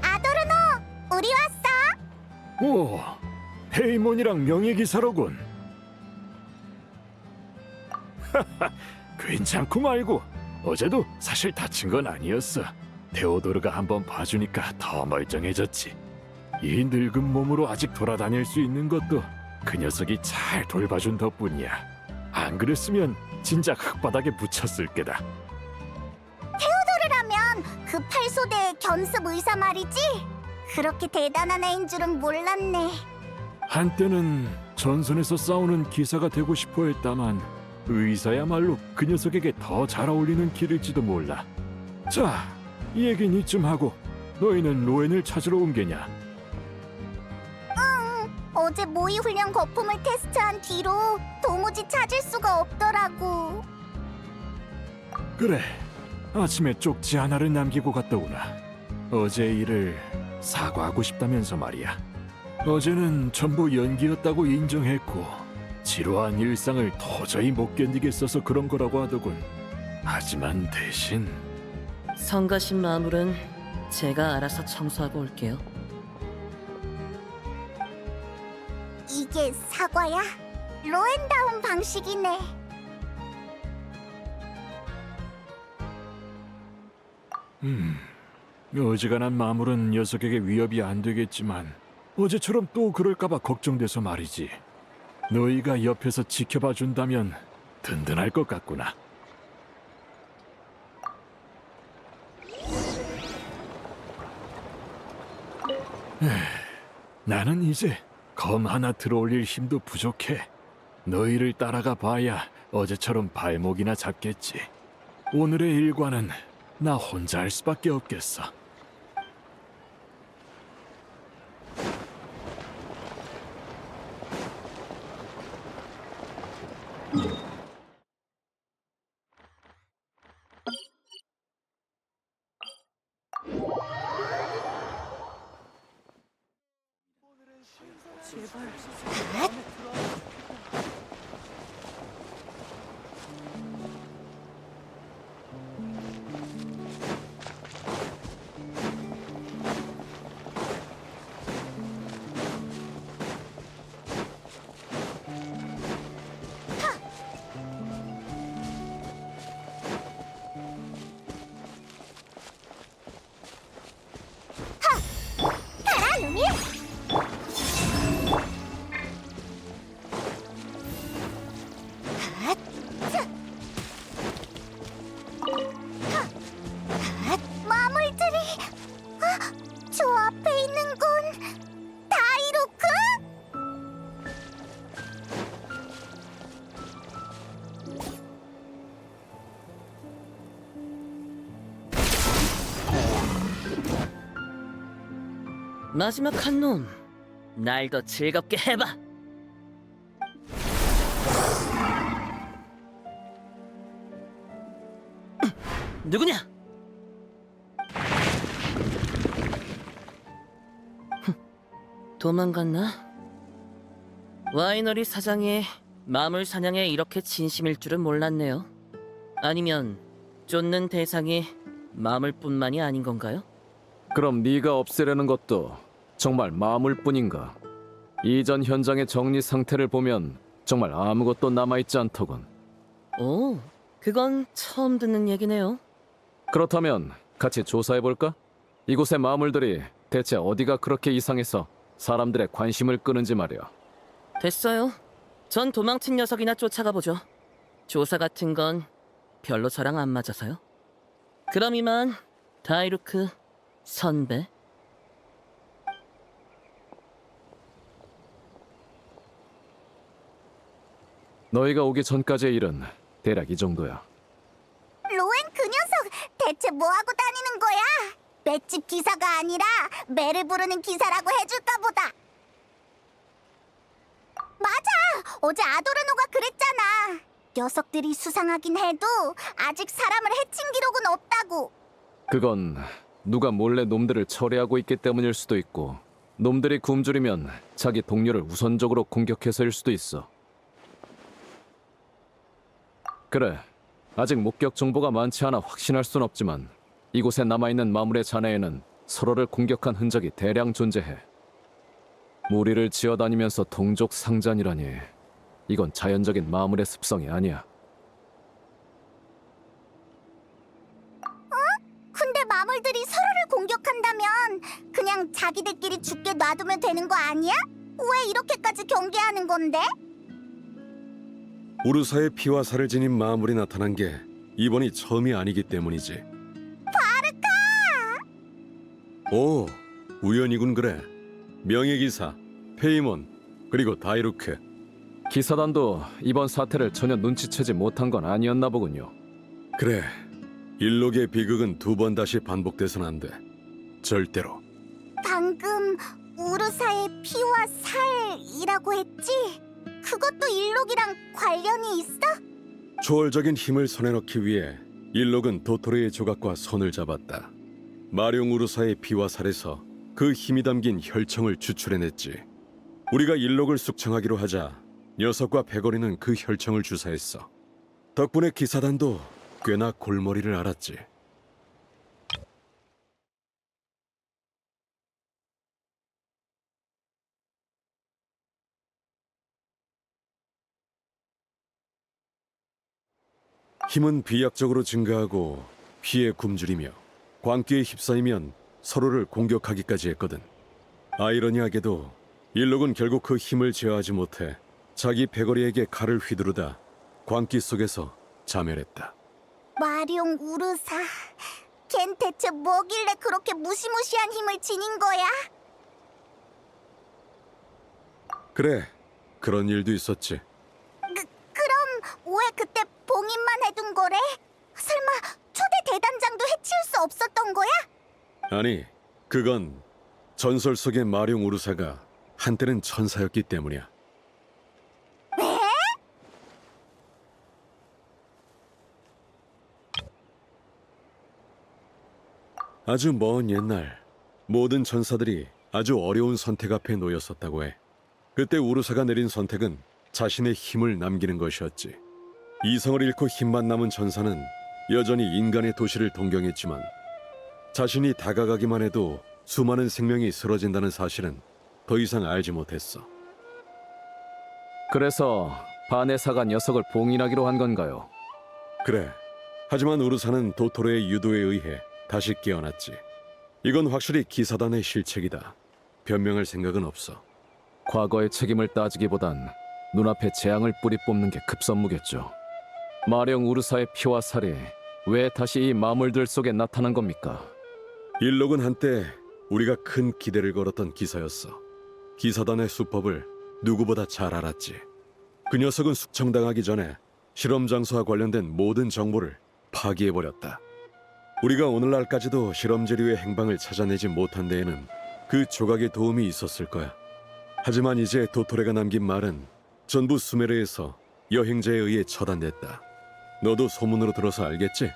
아도르노, 우리 왔어. 오, 페이몬이랑 명예기사로군. 괜찮고 말고 어제도 사실 다친 건 아니었어. 데오도르가 한번 봐주니까 더 멀쩡해졌지. 이 늙은 몸으로 아직 돌아다닐 수 있는 것도 그 녀석이 잘 돌봐준 덕분이야. 안 그랬으면 진짜 흙바닥에 묻혔을 게다. 테오도르라면 그 팔소대의 견습 의사 말이지? 그렇게 대단한 애인 줄은 몰랐네. 한때는 전선에서 싸우는 기사가 되고 싶어 했다만 의사야말로 그 녀석에게 더 잘 어울리는 길일지도 몰라. 자, 이 얘긴 이쯤 하고 너희는 로엔을 찾으러 온 게냐? 어제 모의 훈련 거품을 테스트한 뒤로 도무지 찾을 수가 없더라고. 그래, 아침에 쪽지 하나를 남기고 갔더구나. 어제 일을 사과하고 싶다면서 말이야. 어제는 전부 연기였다고 인정했고 지루한 일상을 도저히 못 견디겠어서 그런 거라고 하더군. 하지만 대신 성가신 마물은 제가 알아서 청소하고 올게요. 이게 사과야? 로엔다운 방식이네. 어지간한 마물은 녀석에게 위협이 안 되겠지만 어제처럼 또 그럴까봐 걱정돼서 말이지. 너희가 옆에서 지켜봐 준다면 든든할 것 같구나. 나는 이제 검 하나 들어올릴 힘도 부족해. 너희를 따라가 봐야 어제처럼 발목이나 잡겠지. 오늘의 일과는 나 혼자 할 수밖에 없겠어. 마지막 한 놈, 날 더 즐겁게 해봐. 누구냐? 도망갔나? 와이너리 사장이 마물 사냥에 이렇게 진심일 줄은 몰랐네요. 아니면 쫓는 대상이 마물뿐만이 아닌 건가요? 그럼 네가 없애려는 것도 정말 마물뿐인가? 이전 현장의 정리 상태를 보면 정말 아무것도 남아있지 않더군. 오, 그건 처음 듣는 얘기네요. 그렇다면 같이 조사해볼까? 이곳의 마물들이 대체 어디가 그렇게 이상해서 사람들의 관심을 끄는지 말이야. 됐어요. 전 도망친 녀석이나 쫓아가 보죠. 조사 같은 건 별로 저랑 안 맞아서요. 그럼 이만 다이루크 선배. 너희가 오기 전까지의 일은 대략 이 정도야. 로엔 그 녀석 대체 뭐하고 다니는 거야? 맷집 기사가 아니라 매를 부르는 기사라고 해줄까 보다. 맞아! 어제 아도르노가 그랬잖아. 녀석들이 수상하긴 해도 아직 사람을 해친 기록은 없다고. 그건 누가 몰래 놈들을 처리하고 있기 때문일 수도 있고, 놈들이 굶주리면 자기 동료를 우선적으로 공격해서일 수도 있어. 그래, 아직 목격 정보가 많지 않아 확신할 순 없지만 이곳에 남아있는 마물의 잔해에는 서로를 공격한 흔적이 대량 존재해. 무리를 지어다니면서 동족 상잔이라니, 이건 자연적인 마물의 습성이 아니야. 근데 마물들이 서로를 공격한다면 그냥 자기들끼리 죽게 놔두면 되는 거 아니야? 왜 이렇게까지 경계하는 건데? 우르사의 피와 살을 지닌 마물이 나타난 게 이번이 처음이 아니기 때문이지. 바르카! 오, 우연이군 그래. 명예기사, 페이몬, 그리고 다이루크. 기사단도 이번 사태를 전혀 눈치채지 못한 건 아니었나 보군요. 그래, 일록의 비극은 두 번 다시 반복돼선 안 돼. 절대로. 방금 우르사의 피와 살이라고 했지? 그것도 일록이랑 관련이 있어? 초월적인 힘을 손에 넣기 위해 일록은 도토리의 조각과 손을 잡았다. 마룡 우르사의 피와 살에서 그 힘이 담긴 혈청을 추출해냈지. 우리가 일록을 숙청하기로 하자 녀석과 베거리는 그 혈청을 주사했어. 덕분에 기사단도 꽤나 골머리를 앓았지. 힘은 비약적으로 증가하고 피에 굶주리며 광기에 휩싸이면 서로를 공격하기까지 했거든. 아이러니하게도 일록은 결국 그 힘을 제어하지 못해 자기 베거리에게 칼을 휘두르다 광기 속에서 자멸했다. 마룡 우르사, 걘 대체 뭐길래 그렇게 무시무시한 힘을 지닌 거야? 그래, 그런 일도 있었지. 그럼 왜 그때 봉인만 해둔 거래? 설마 초대 대단장도 해칠 수 없었던 거야? 아니, 그건 전설 속의 마룡 우르사가 한때는 천사였기 때문이야. 에? 아주 먼 옛날 모든 전사들이 아주 어려운 선택 앞에 놓였었다고 해. 그때 우르사가 내린 선택은 자신의 힘을 남기는 것이었지. 이성을 잃고 힘만 남은 전사는 여전히 인간의 도시를 동경했지만 자신이 다가가기만 해도 수많은 생명이 쓰러진다는 사실은 더 이상 알지 못했어. 그래서 바네사가 녀석을 봉인하기로 한 건가요? 그래. 하지만 우르사는 도토로의 유도에 의해 다시 깨어났지. 이건 확실히 기사단의 실책이다. 변명할 생각은 없어. 과거의 책임을 따지기보단 눈앞에 재앙을 뿌리 뽑는 게 급선무겠죠. 마령 우르사의 피와 살이 왜 다시 이 마물들 속에 나타난 겁니까? 일록은 한때 우리가 큰 기대를 걸었던 기사였어. 기사단의 수법을 누구보다 잘 알았지. 그 녀석은 숙청당하기 전에 실험 장소와 관련된 모든 정보를 파기해버렸다. 우리가 오늘날까지도 실험 재료의 행방을 찾아내지 못한 데에는 그 조각의 도움이 있었을 거야. 하지만 이제 도토레가 남긴 말은 전부 수메르에서 여행자에 의해 처단됐다. 너도 소문으로 들어서 알겠지?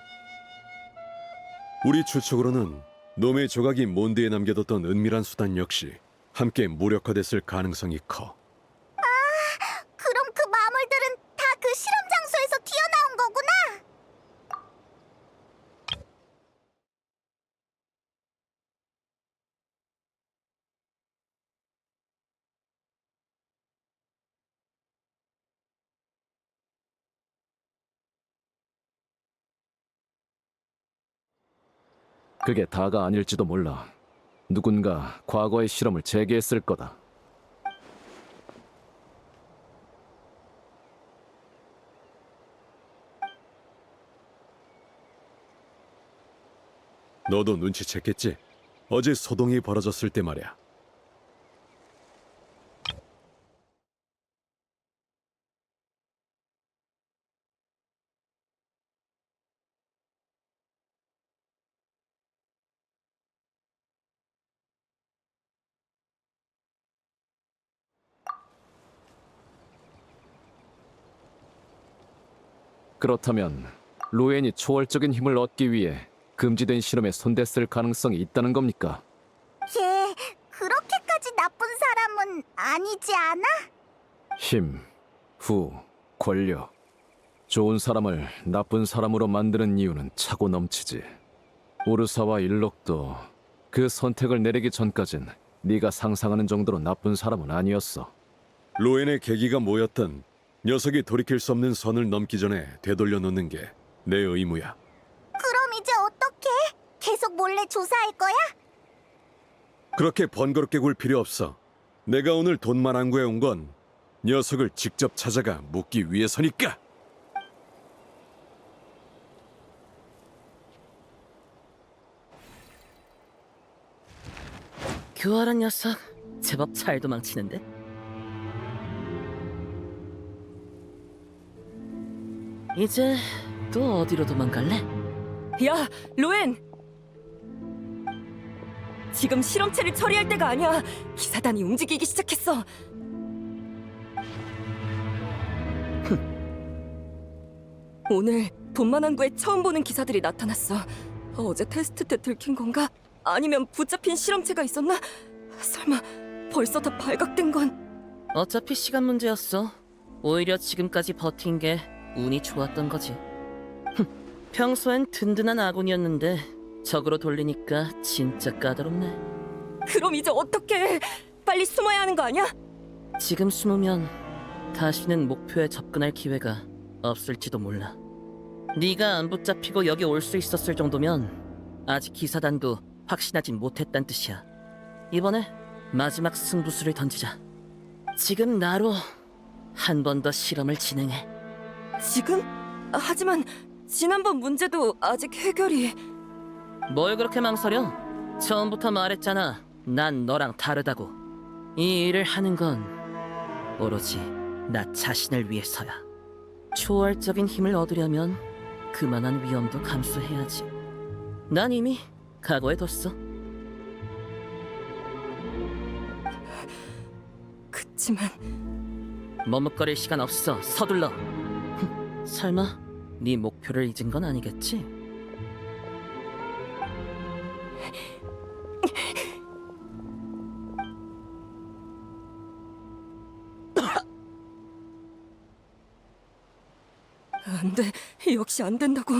우리 추측으로는 놈의 조각이 몬드에 남겨뒀던 은밀한 수단 역시 함께 무력화됐을 가능성이 커. 그럼 그 마물들은 다 그 실험 장소에서 튀어나온 거구나. 그게 다가 아닐지도 몰라. 누군가 과거의 실험을 재개했을 거다. 너도 눈치챘겠지? 어제 소동이 벌어졌을 때 말이야. 그렇다면 로엔이 초월적인 힘을 얻기 위해 금지된 실험에 손댔을 가능성이 있다는 겁니까? 얘 그렇게까지 나쁜 사람은 아니지 않아? 힘, 후, 권력. 좋은 사람을 나쁜 사람으로 만드는 이유는 차고 넘치지. 오르사와 일록도 그 선택을 내리기 전까진 네가 상상하는 정도로 나쁜 사람은 아니었어. 로엔의 계기가 뭐였든 녀석이 돌이킬 수 없는 선을 넘기 전에 되돌려 놓는 게 내 의무야. 그럼 이제 어떡해? 계속 몰래 조사할 거야? 그렇게 번거롭게 굴 필요 없어. 내가 오늘 돈만 안 구해온 건 녀석을 직접 찾아가 묻기 위해서니까. 교활한 녀석, 제법 잘 도망치는데? 이제 또 어디로 도망갈래? 야, 로엔! 지금 실험체를 처리할 때가 아니야. 기사단이 움직이기 시작했어. 오늘 돈만항구에 처음 보는 기사들이 나타났어. 어제 테스트 때 들킨 건가? 아니면 붙잡힌 실험체가 있었나? 설마 벌써 다 발각된 건? 어차피 시간 문제였어. 오히려 지금까지 버틴 게 운이 좋았던 거지. 평소엔 든든한 아군이었는데 적으로 돌리니까 진짜 까다롭네. 그럼 이제 어떡해? 빨리 숨어야 하는 거 아니야? 지금 숨으면 다시는 목표에 접근할 기회가 없을지도 몰라. 네가 안 붙잡히고 여기 올 수 있었을 정도면 아직 기사단도 확신하진 못했단 뜻이야. 이번에 마지막 승부수를 던지자. 지금 나로 한 번 더 실험을 진행해. 지금? 하지만 지난번 문제도 아직 해결이... 뭘 그렇게 망설여? 처음부터 말했잖아. 난 너랑 다르다고. 이 일을 하는 건 오로지 나 자신을 위해서야. 초월적인 힘을 얻으려면 그만한 위험도 감수해야지. 난 이미 각오해뒀어. 그치만... 머뭇거릴 시간 없어. 서둘러. 설마 네 목표를 잊은 건 아니겠지? 안 돼. 역시 안 된다고.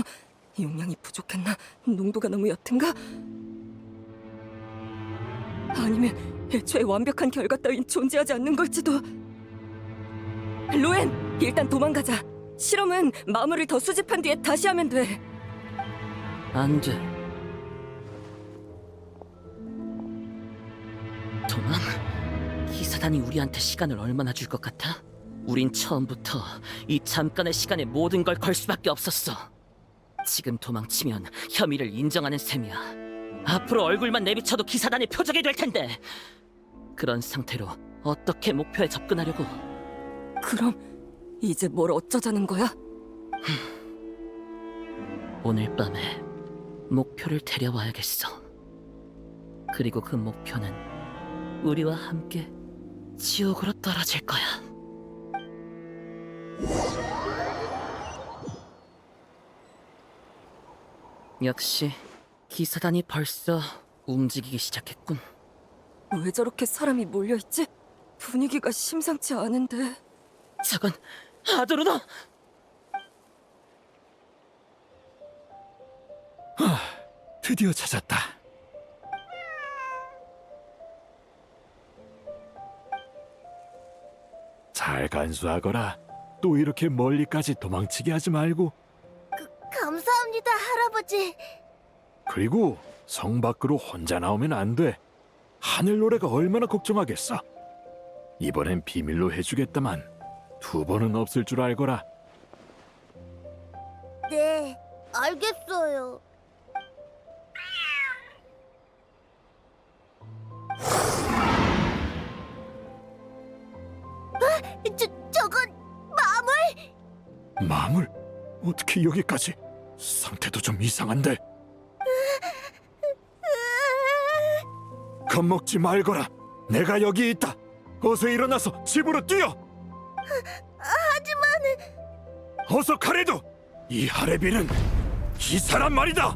용량이 부족했나? 농도가 너무 옅은가? 아니면 애초에 완벽한 결과 따윈 존재하지 않는 걸지도. 로엔! 일단 도망가자. 실험은 마물을 더 수집한 뒤에 다시 하면 돼. 안 돼. 도망? 기사단이 우리한테 시간을 얼마나 줄 것 같아? 우린 처음부터 이 잠깐의 시간에 모든 걸 걸 수밖에 없었어. 지금 도망치면 혐의를 인정하는 셈이야. 앞으로 얼굴만 내비쳐도 기사단의 표적이 될 텐데. 그런 상태로 어떻게 목표에 접근하려고? 그럼 이제 뭘 어쩌자는 거야? 오늘 밤에 목표를 데려와야겠어. 그리고 그 목표는 우리와 함께 지옥으로 떨어질 거야. 역시 기사단이 벌써 움직이기 시작했군. 왜 저렇게 사람이 몰려있지? 분위기가 심상치 않은데. 저건 아도르노! 드디어 찾았다. 잘 간수하거라. 또 이렇게 멀리까지 도망치게 하지 말고. 감사합니다, 할아버지. 그리고 성 밖으로 혼자 나오면 안 돼. 하늘 노래가 얼마나 걱정하겠어. 이번엔 비밀로 해주겠다만 2번은 없을 줄 알거라. 네, 알겠어요. 저건 마물? 마물? 어떻게 여기까지? 상태도 좀 이상한데. 겁먹지 말거라. 내가 여기 있다. 어서 일어나서 집으로 뛰어. 하지만 어서 가래도. 이 하레비는 기사란 말이다.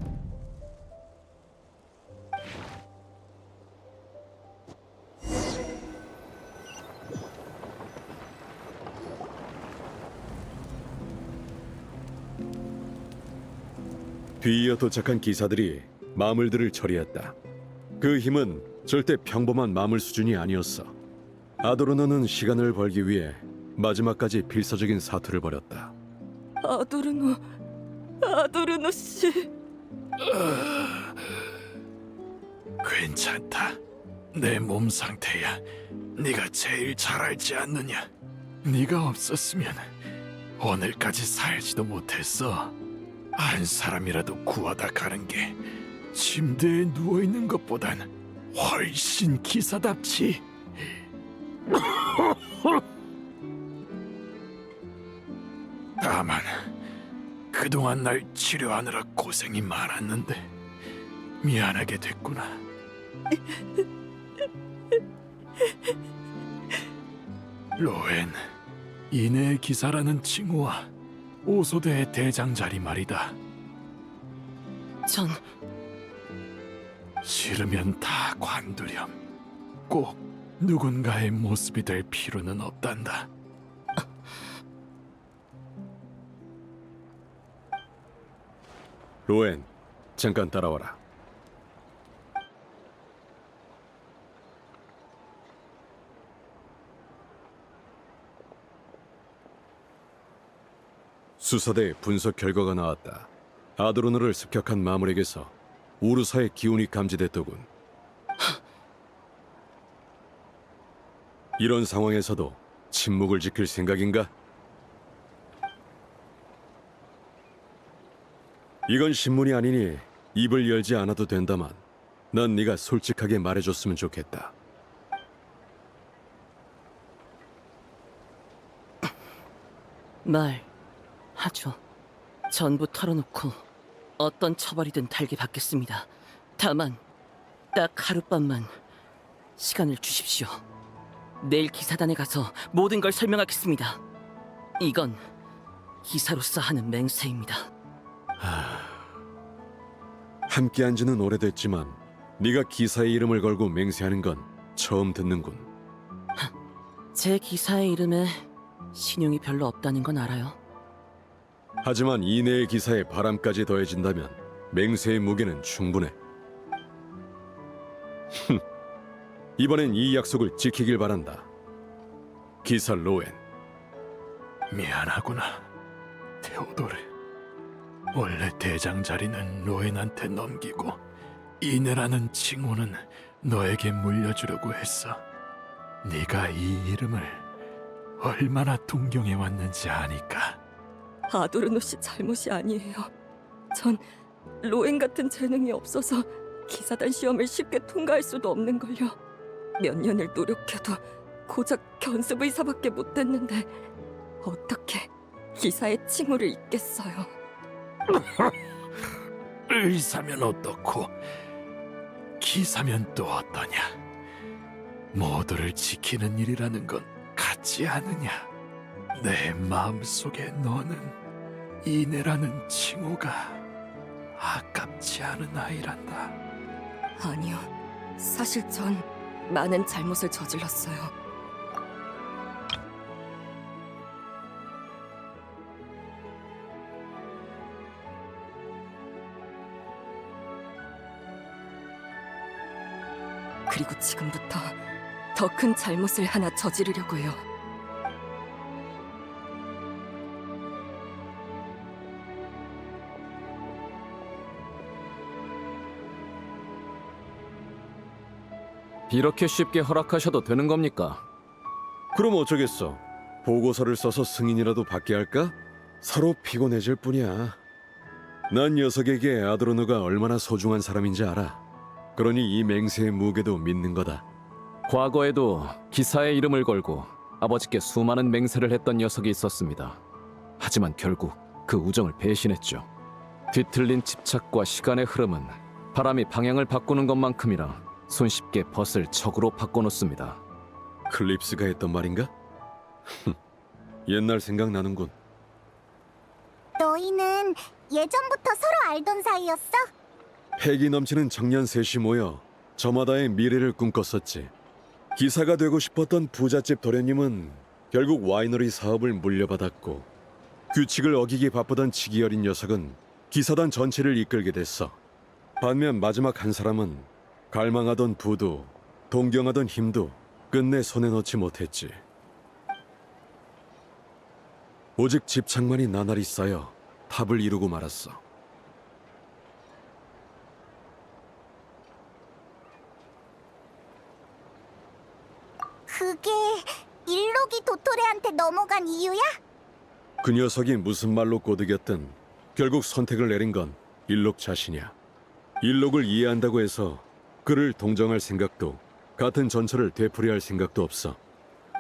뒤이어 도착한 기사들이 마물들을 처리했다. 그 힘은 절대 평범한 마물 수준이 아니었어. 아도르노는 시간을 벌기 위해 마지막까지 필사적인 사투를 벌였다. 아도르노 씨. 괜찮다. 내 몸 상태야 네가 제일 잘 알지 않느냐. 네가 없었으면 오늘까지 살지도 못했어. 한 사람이라도 구하다 가는 게 침대에 누워있는 것보단 훨씬 기사답지. 다만 그동안 날 치료하느라 고생이 많았는데 미안하게 됐구나. 로엔, 이내의 기사라는 칭호와 오소대의 대장 자리 말이다. 전 싫으면 다 관두렴. 꼭 누군가의 모습이 될 필요는 없단다. 로엔, 잠깐 따라와라. 수사대 분석 결과가 나왔다. 아도르노를 습격한 마물에게서 우르사의 기운이 감지됐더군. 이런 상황에서도 침묵을 지킬 생각인가? 이건 신문이 아니니 입을 열지 않아도 된다만 난 네가 솔직하게 말해줬으면 좋겠다. 말하죠. 전부 털어놓고 어떤 처벌이든 달게 받겠습니다. 다만 딱 하룻밤만 시간을 주십시오. 내일 기사단에 가서 모든 걸 설명하겠습니다. 이건 기사로서 하는 맹세입니다. 함께한 지는 오래됐지만 네가 기사의 이름을 걸고 맹세하는 건 처음 듣는군. 제 기사의 이름에 신용이 별로 없다는 건 알아요. 하지만 이내의 기사에 바람까지 더해진다면 맹세의 무게는 충분해. 이번엔 이 약속을 지키길 바란다. 기사 로엔. 미안하구나, 테오도르. 원래 대장 자리는 로엔한테 넘기고 이내라는 칭호는 너에게 물려주려고 했어. 네가 이 이름을 얼마나 동경해왔는지 아니까. 아도르노 씨 잘못이 아니에요. 전 로엔 같은 재능이 없어서 기사단 시험을 쉽게 통과할 수도 없는 걸요. 몇 년을 노력해도 고작 견습 의사밖에 못 됐는데 어떻게 기사의 칭호를 잇겠어요. 의사면 어떻고 기사면 또 어떠냐. 모두를 지키는 일이라는 건 같지 않으냐? 내 마음속에 너는 이내라는 칭호가 아깝지 않은 아이란다. 아니요. 사실 전 많은 잘못을 저질렀어요. 그리고 지금부터 더 큰 잘못을 하나 저지르려고 해요. 이렇게 쉽게 허락하셔도 되는 겁니까? 그럼 어쩌겠어. 보고서를 써서 승인이라도 받게 할까? 서로 피곤해질 뿐이야. 난 녀석에게 아드로누가 얼마나 소중한 사람인지 알아. 그러니 이 맹세의 무게도 믿는 거다. 과거에도 기사의 이름을 걸고 아버지께 수많은 맹세를 했던 녀석이 있었습니다. 하지만 결국 그 우정을 배신했죠. 뒤틀린 집착과 시간의 흐름은 바람이 방향을 바꾸는 것만큼이나 손쉽게 벗을 적으로 바꿔놓습니다. 클립스가 했던 말인가? 옛날 생각나는군. 너희는 예전부터 서로 알던 사이였어? 패기 넘치는 청년 셋이 모여 저마다의 미래를 꿈꿨었지. 기사가 되고 싶었던 부잣집 도련님은 결국 와이너리 사업을 물려받았고, 규칙을 어기기 바쁘던 치기 어린 녀석은 기사단 전체를 이끌게 됐어. 반면 마지막 한 사람은 갈망하던 부도 동경하던 힘도 끝내 손에 넣지 못했지. 오직 집착만이 나날이 쌓여 탑을 이루고 말았어. 그게 일록이 도토레한테 넘어간 이유야? 그 녀석이 무슨 말로 꼬드겼든 결국 선택을 내린 건 일록 자신이야. 일록을 이해한다고 해서 그를 동정할 생각도, 같은 전철을 되풀이할 생각도 없어.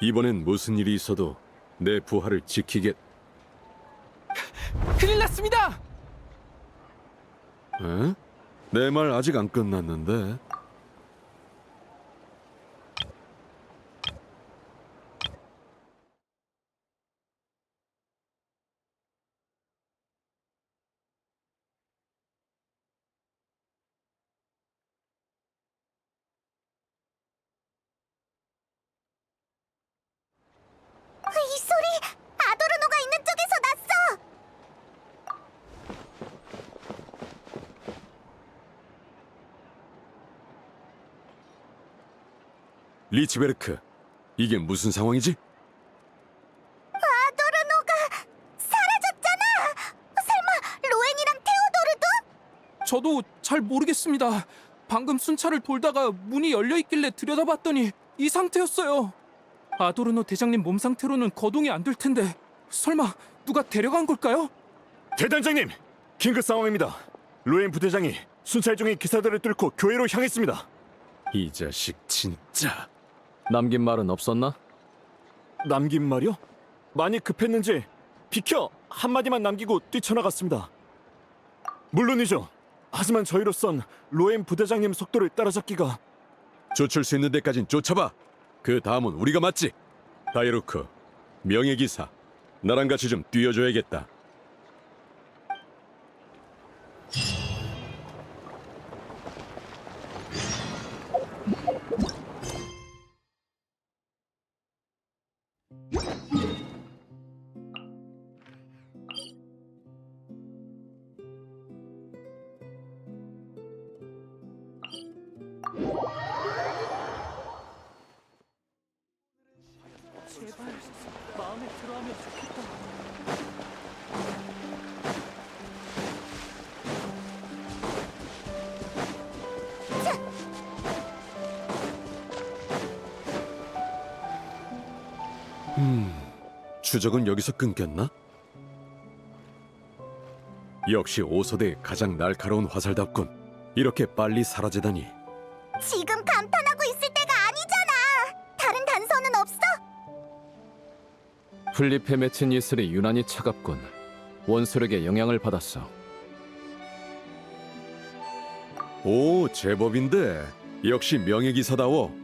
이번엔 무슨 일이 있어도 내 부하를 지키겠... 큰일 났습니다. 에? 내 말 아직 안 끝났는데. 이 소리 아도르노가 있는 쪽에서 났어. 리치베르크, 이게 무슨 상황이지? 아도르노가 사라졌잖아. 설마 로엔이랑 테오도르도? 저도 잘 모르겠습니다. 방금 순찰을 돌다가 문이 열려 있길래 들여다봤더니 이 상태였어요. 아도르노 대장님 몸 상태로는 거동이 안 될 텐데 설마 누가 데려간 걸까요? 대단장님, 긴급 상황입니다. 로엔 부대장이 순찰 중인 기사들을 뚫고 교회로 향했습니다. 이 자식 진짜... 남긴 말은 없었나? 남긴 말이요? 많이 급했는지 비켜! 한마디만 남기고 뛰쳐나갔습니다. 물론이죠. 하지만 저희로선 로엔 부대장님 속도를 따라잡기가... 쫓을 수 있는 데까진 쫓아봐. 그 다음은 우리가 맞지. 다이루크, 명예기사, 나랑 같이 좀 뛰어줘야겠다. 제발 마음에 들어하면 좋겠다. 추적은 여기서 끊겼나? 역시 오소대의 가장 날카로운 화살답군. 이렇게 빨리 사라지다니. 지금 감탄하고 있을 때가 아니잖아. 다른 단서는 없어? 플립에 맺힌 이슬이 유난히 차갑군. 원소력의 영향을 받았어. 오, 제법인데. 역시 명예기사다워.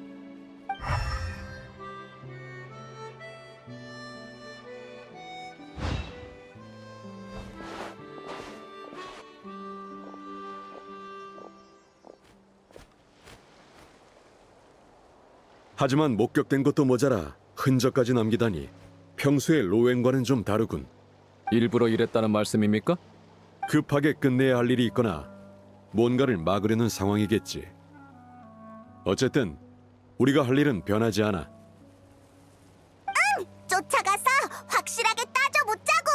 하지만 목격된 것도 모자라 흔적까지 남기다니 평소의 로엔과는 좀 다르군. 일부러 이랬다는 말씀입니까? 급하게 끝내야 할 일이 있거나 뭔가를 막으려는 상황이겠지. 어쨌든 우리가 할 일은 변하지 않아. 쫓아가서 확실하게 따져보자고.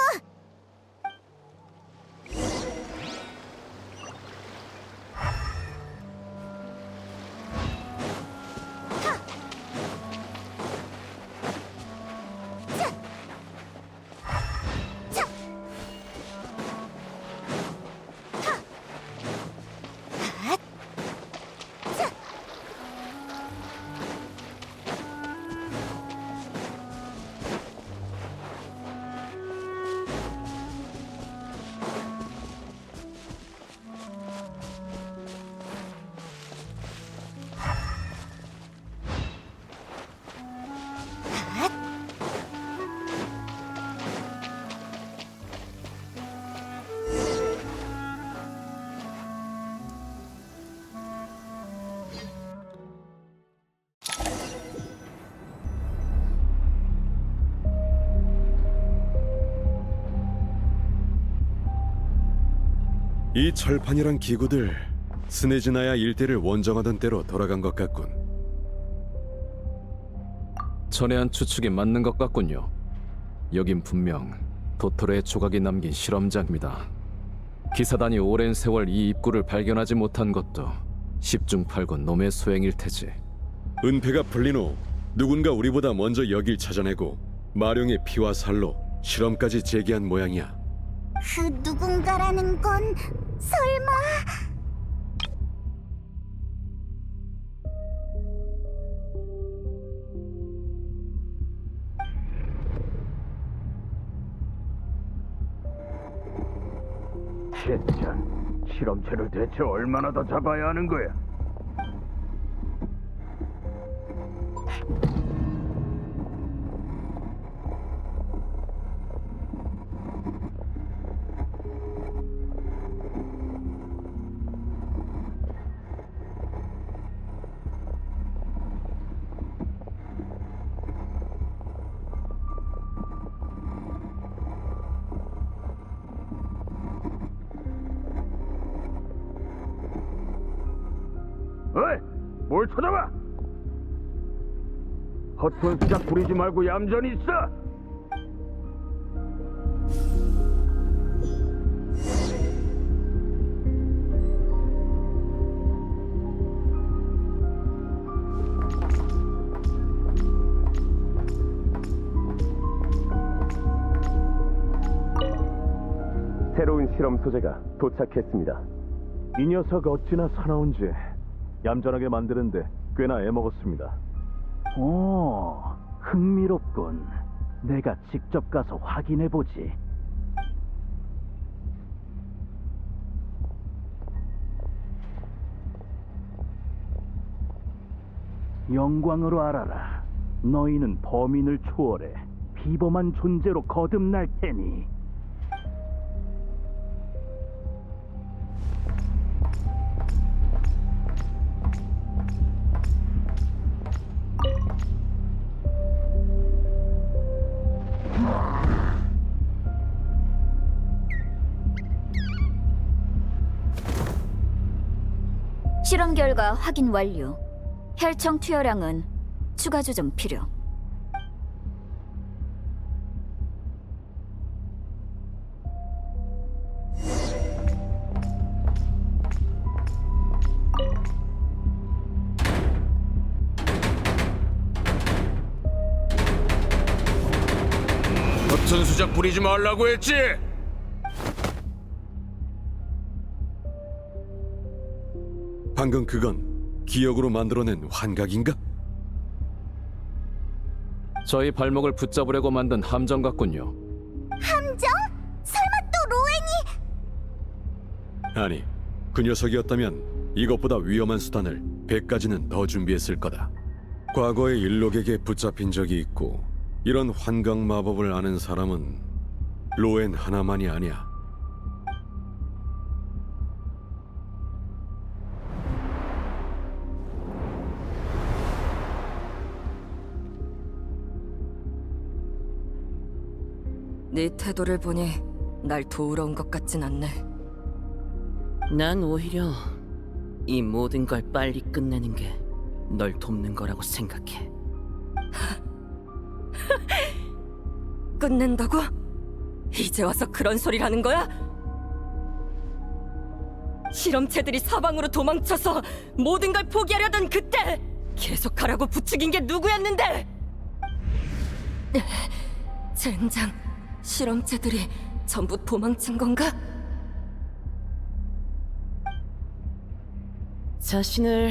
이 철판이란 기구들 스네즈나야 일대를 원정하던 때로 돌아간 것 같군. 전에 한 추측이 맞는 것 같군요. 여긴 분명 도토로의 조각이 남긴 실험장입니다. 기사단이 오랜 세월 이 입구를 발견하지 못한 것도 10중 8구 놈의 소행일 테지. 은폐가 풀린 후 누군가 우리보다 먼저 여길 찾아내고 마룡의 피와 살로 실험까지 재개한 모양이야. 그 누군가라는 건 설마... 젠장, 실험체를 대체 얼마나 더 잡아야 하는 거야? 어이, 뭘 쳐다봐? 허튼 수작 부리지 말고 얌전히 있어. 새로운 실험 소재가 도착했습니다. 이 녀석 어찌나 사나운지 얌전하게 만드는데 꽤나 애먹었습니다. 오, 흥미롭군. 내가 직접 가서 확인해보지. 영광으로 알아라. 너희는 범인을 초월해 비범한 존재로 거듭날 테니. 실험 결과 확인 완료. 혈청 투여량은 추가 조정 필요. 허튼 수작 부리지 말라고 했지? 방금 그건 기억으로 만들어낸 환각인가? 저희 발목을 붙잡으려고 만든 함정 같군요. 함정? 설마 또 로엔이... 아니, 그 녀석이었다면 이것보다 위험한 수단을 100가지는 더 준비했을 거다. 과거에 일록에게 붙잡힌 적이 있고 이런 환각 마법을 아는 사람은 로엔 하나만이 아니야. 네 태도를 보니 날 도우러 온 것 같진 않네. 난 오히려 이 모든 걸 빨리 끝내는 게 널 돕는 거라고 생각해. 끝낸다고? 이제 와서 그런 소리를 하는 거야? 실험체들이 사방으로 도망쳐서 모든 걸 포기하려던 그때 계속하라고 부추긴 게 누구였는데? 젠장, 실험체들이 전부 도망친 건가? 자신을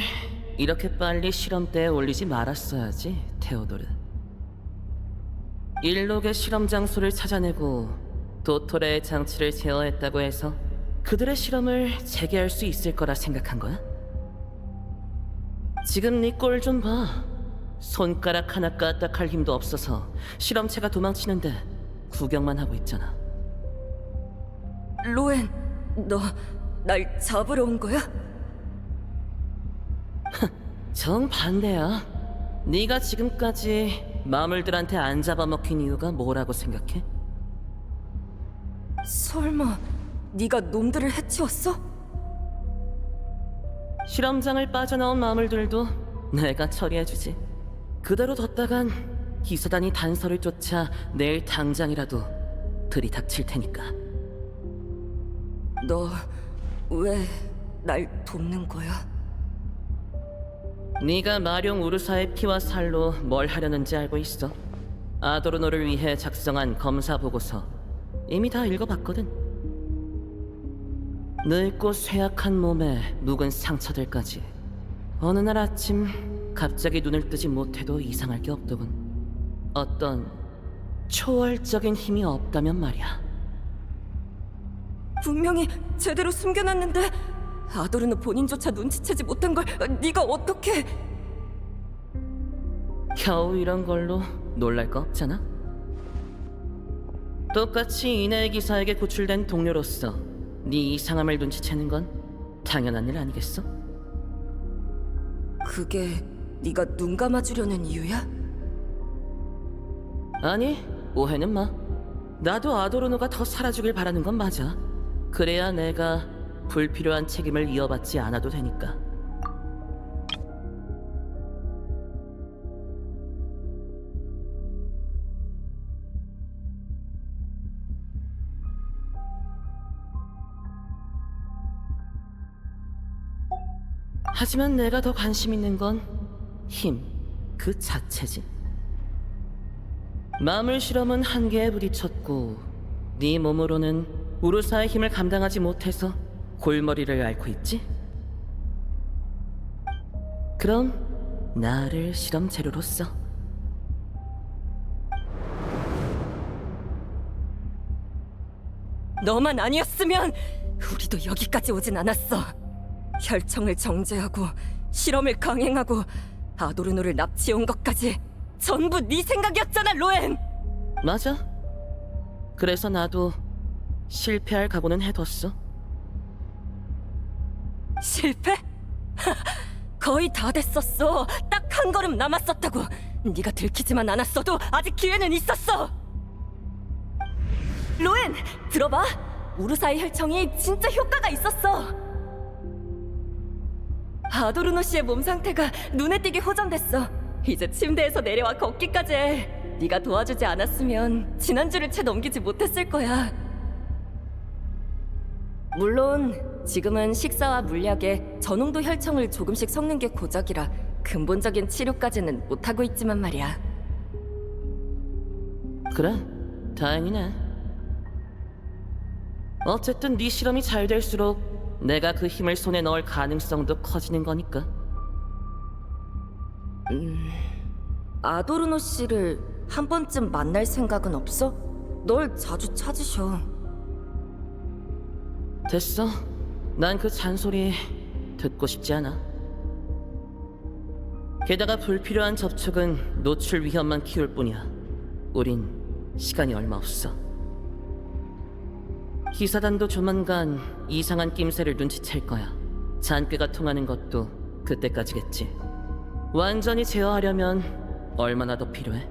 이렇게 빨리 실험대에 올리지 말았어야지, 테오도르. 일록의 실험 장소를 찾아내고 도토레의 장치를 제어했다고 해서 그들의 실험을 재개할 수 있을 거라 생각한 거야? 지금 네 꼴 좀 봐. 손가락 하나 까딱할 힘도 없어서 실험체가 도망치는데 구경만 하고 있잖아. 로엔, 너 날 잡으러 온 거야? 정반대야. 네가 지금까지 마물들한테 안 잡아먹힌 이유가 뭐라고 생각해? 설마 네가 놈들을 해치웠어? 실험장을 빠져나온 마물들도 내가 처리해주지. 그대로 뒀다간 기사단이 단서를 쫓아 내일 당장이라도 들이닥칠 테니까. 너 왜 날 돕는 거야? 네가 마룡 우르사의 피와 살로 뭘 하려는지 알고 있어. 아도르노를 위해 작성한 검사 보고서 이미 다 읽어봤거든. 늙고 쇠약한 몸에 묵은 상처들까지 어느 날 아침 갑자기 눈을 뜨지 못해도 이상할 게 없더군. 어떤 초월적인 힘이 없다면 말이야. 분명히 제대로 숨겨놨는데 아도르노 본인조차 눈치채지 못한 걸 네가 어떻게... 겨우 이런 걸로 놀랄 거 없잖아. 똑같이 이내의 기사에게 구출된 동료로서 네 이상함을 눈치채는 건 당연한 일 아니겠어? 그게 네가 눈 감아주려는 이유야? 아니, 오해는 마. 나도 아도르노가 더 살아주길 바라는 건 맞아. 그래야 내가 불필요한 책임을 이어받지 않아도 되니까. 하지만 내가 더 관심 있는 건 힘, 그 자체지. 마물 실험은 한계에 부딪혔고 네 몸으로는 우르사의 힘을 감당하지 못해서 골머리를 앓고 있지? 그럼 나를 실험 재료로 써. 너만 아니었으면 우리도 여기까지 오진 않았어. 혈청을 정제하고 실험을 강행하고 아도르노를 납치해온 것까지 전부 네 생각이었잖아, 로엔! 맞아. 그래서 나도 실패할 각오는 해뒀어. 실패? 거의 다 됐었어. 딱 한 걸음 남았었다고. 네가 들키지만 않았어도 아직 기회는 있었어. 로엔, 들어봐. 우르사의 혈청이 진짜 효과가 있었어. 아도르노 씨의 몸 상태가 눈에 띄게 호전됐어. 이제 침대에서 내려와 걷기까지 해. 네가 도와주지 않았으면 지난주를 채 넘기지 못했을 거야. 물론 지금은 식사와 물약에 저농도 혈청을 조금씩 섞는 게 고작이라 근본적인 치료까지는 못하고 있지만 말이야. 그래, 다행이네. 어쨌든 네 실험이 잘 될수록 내가 그 힘을 손에 넣을 가능성도 커지는 거니까. 아도르노 씨를 한 번쯤 만날 생각은 없어? 널 자주 찾으셔. 됐어. 난 그 잔소리 듣고 싶지 않아. 게다가 불필요한 접촉은 노출 위험만 키울 뿐이야. 우린 시간이 얼마 없어. 기사단도 조만간 이상한 낌새를 눈치챌 거야. 잔꾀가 통하는 것도 그때까지겠지. 완전히 제어하려면 얼마나 더 필요해?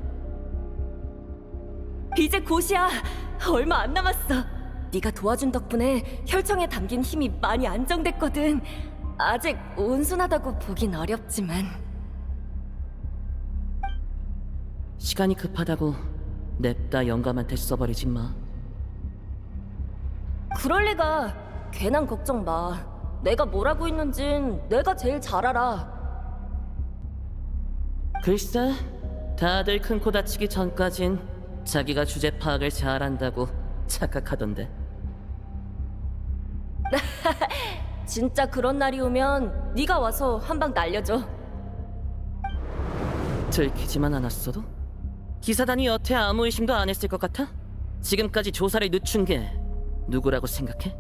이제 곧이야. 얼마 안 남았어. 네가 도와준 덕분에 혈청에 담긴 힘이 많이 안정됐거든. 아직 온순하다고 보긴 어렵지만. 시간이 급하다고 냅다 영감한테 써버리지 마. 그럴 리가. 괜한 걱정 마. 내가 뭘 하고 있는진 내가 제일 잘 알아. 글쎄, 다들 큰 코 다치기 전까진 자기가 주제 파악을 잘한다고 착각하던데. 진짜 그런 날이 오면 네가 와서 한 방 날려줘. 들키지만 않았어도? 기사단이 여태 아무 의심도 안 했을 것 같아? 지금까지 조사를 늦춘 게 누구라고 생각해?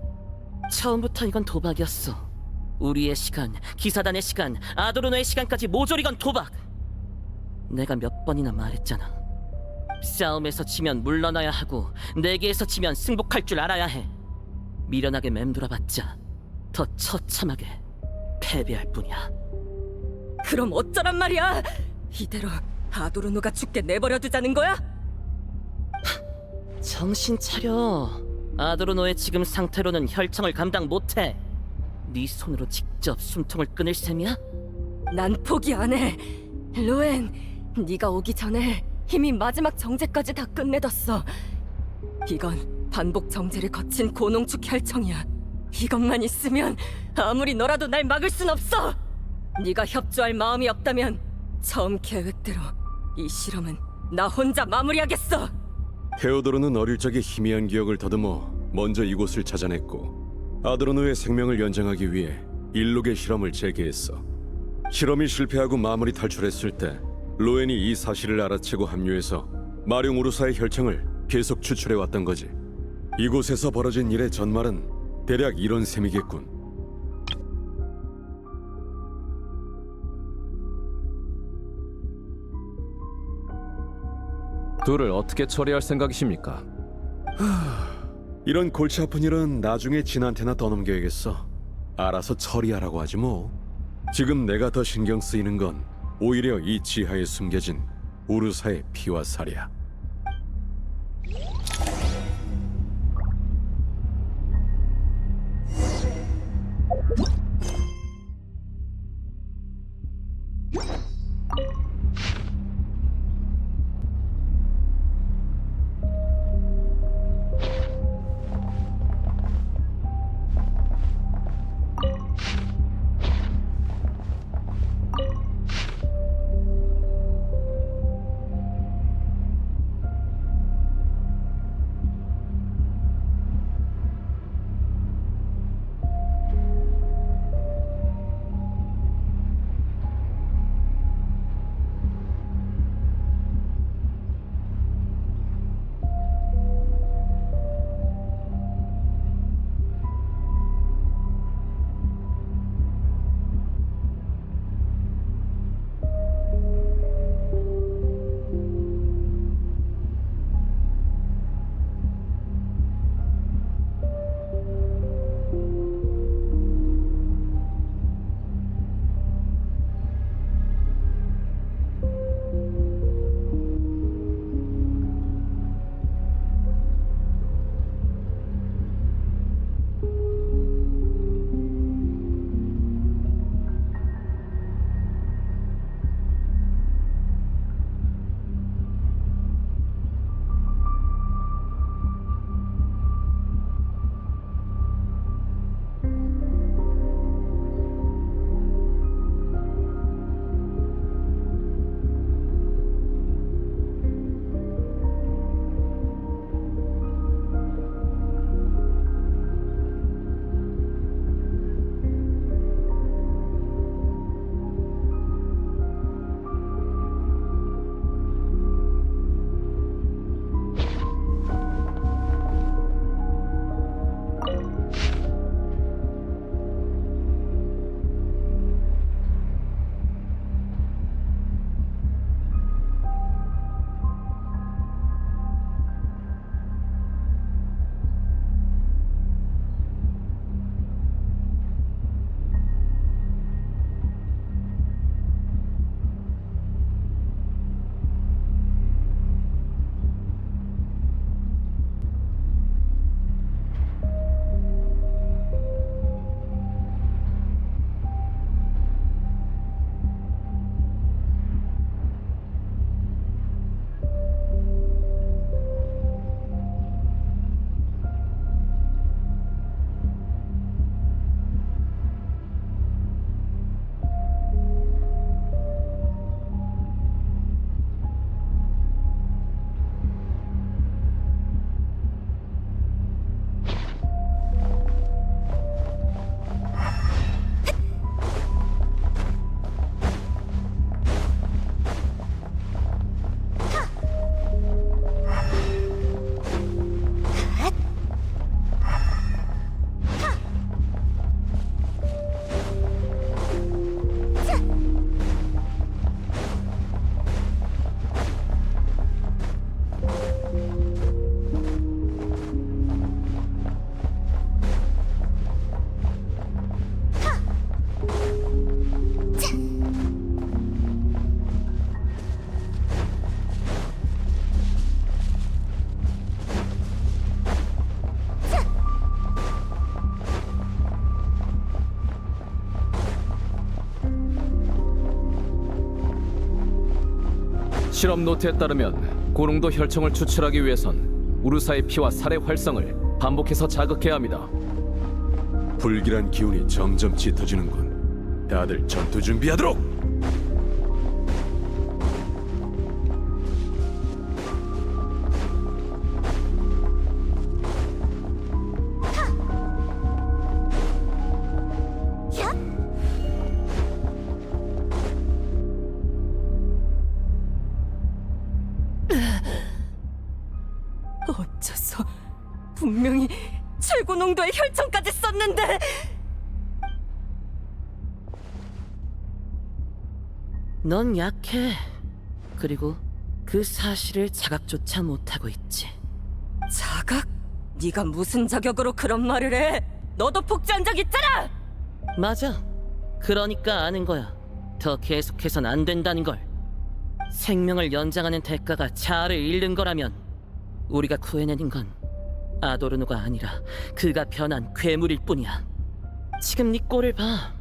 처음부터 이건 도박이었어. 우리의 시간, 기사단의 시간, 아도르노의 시간까지 모조리 건 도박! 내가 몇 번이나 말했잖아. 싸움에서 지면 물러나야 하고 내기에서 지면 승복할 줄 알아야 해. 미련하게 맴돌아봤자 더 처참하게 패배할 뿐이야. 그럼 어쩌란 말이야? 이대로 아도르노가 죽게 내버려 두자는 거야? 정신 차려. 아도르노의 지금 상태로는 혈청을 감당 못해. 네 손으로 직접 숨통을 끊을 셈이야? 난 포기 안 해. 로엔, 네가 오기 전에 이미 마지막 정제까지 다 끝내뒀어. 이건 반복 정제를 거친 고농축 혈청이야. 이것만 있으면 아무리 너라도 날 막을 순 없어. 네가 협조할 마음이 없다면 처음 계획대로 이 실험은 나 혼자 마무리하겠어. 테오도르는 어릴 적에 희미한 기억을 더듬어 먼저 이곳을 찾아냈고 아드로노의 생명을 연장하기 위해 일록의 실험을 재개했어. 실험이 실패하고 마무리 탈출했을 때 로엔이 이 사실을 알아채고 합류해서 마룡 우르사의 혈청을 계속 추출해왔던 거지. 이곳에서 벌어진 일의 전말은 대략 이런 셈이겠군. 둘을 어떻게 처리할 생각이십니까? 이런 골치 아픈 일은 나중에 진한테나 떠넘겨야겠어. 알아서 처리하라고 하지 뭐. 지금 내가 더 신경 쓰이는 건 오히려 이 지하에 숨겨진 우르사의 피와 살이야. 실험 노트에 따르면 고농도 혈청을 추출하기 위해선 우르사의 피와 살의 활성을 반복해서 자극해야 합니다. 불길한 기운이 점점 짙어지는군. 다들 전투 준비하도록! 어째서 분명히 최고 농도의 혈청까지 썼는데. 넌 약해. 그리고 그 사실을 자각조차 못하고 있지. 자각? 네가 무슨 자격으로 그런 말을 해? 너도 복제한 적 있잖아! 맞아. 그러니까 아는 거야. 더 계속해선 안 된다는 걸. 생명을 연장하는 대가가 자아를 잃는 거라면 우리가 구해내는 건 아도르노가 아니라 그가 변한 괴물일 뿐이야. 지금 네 꼴을 봐.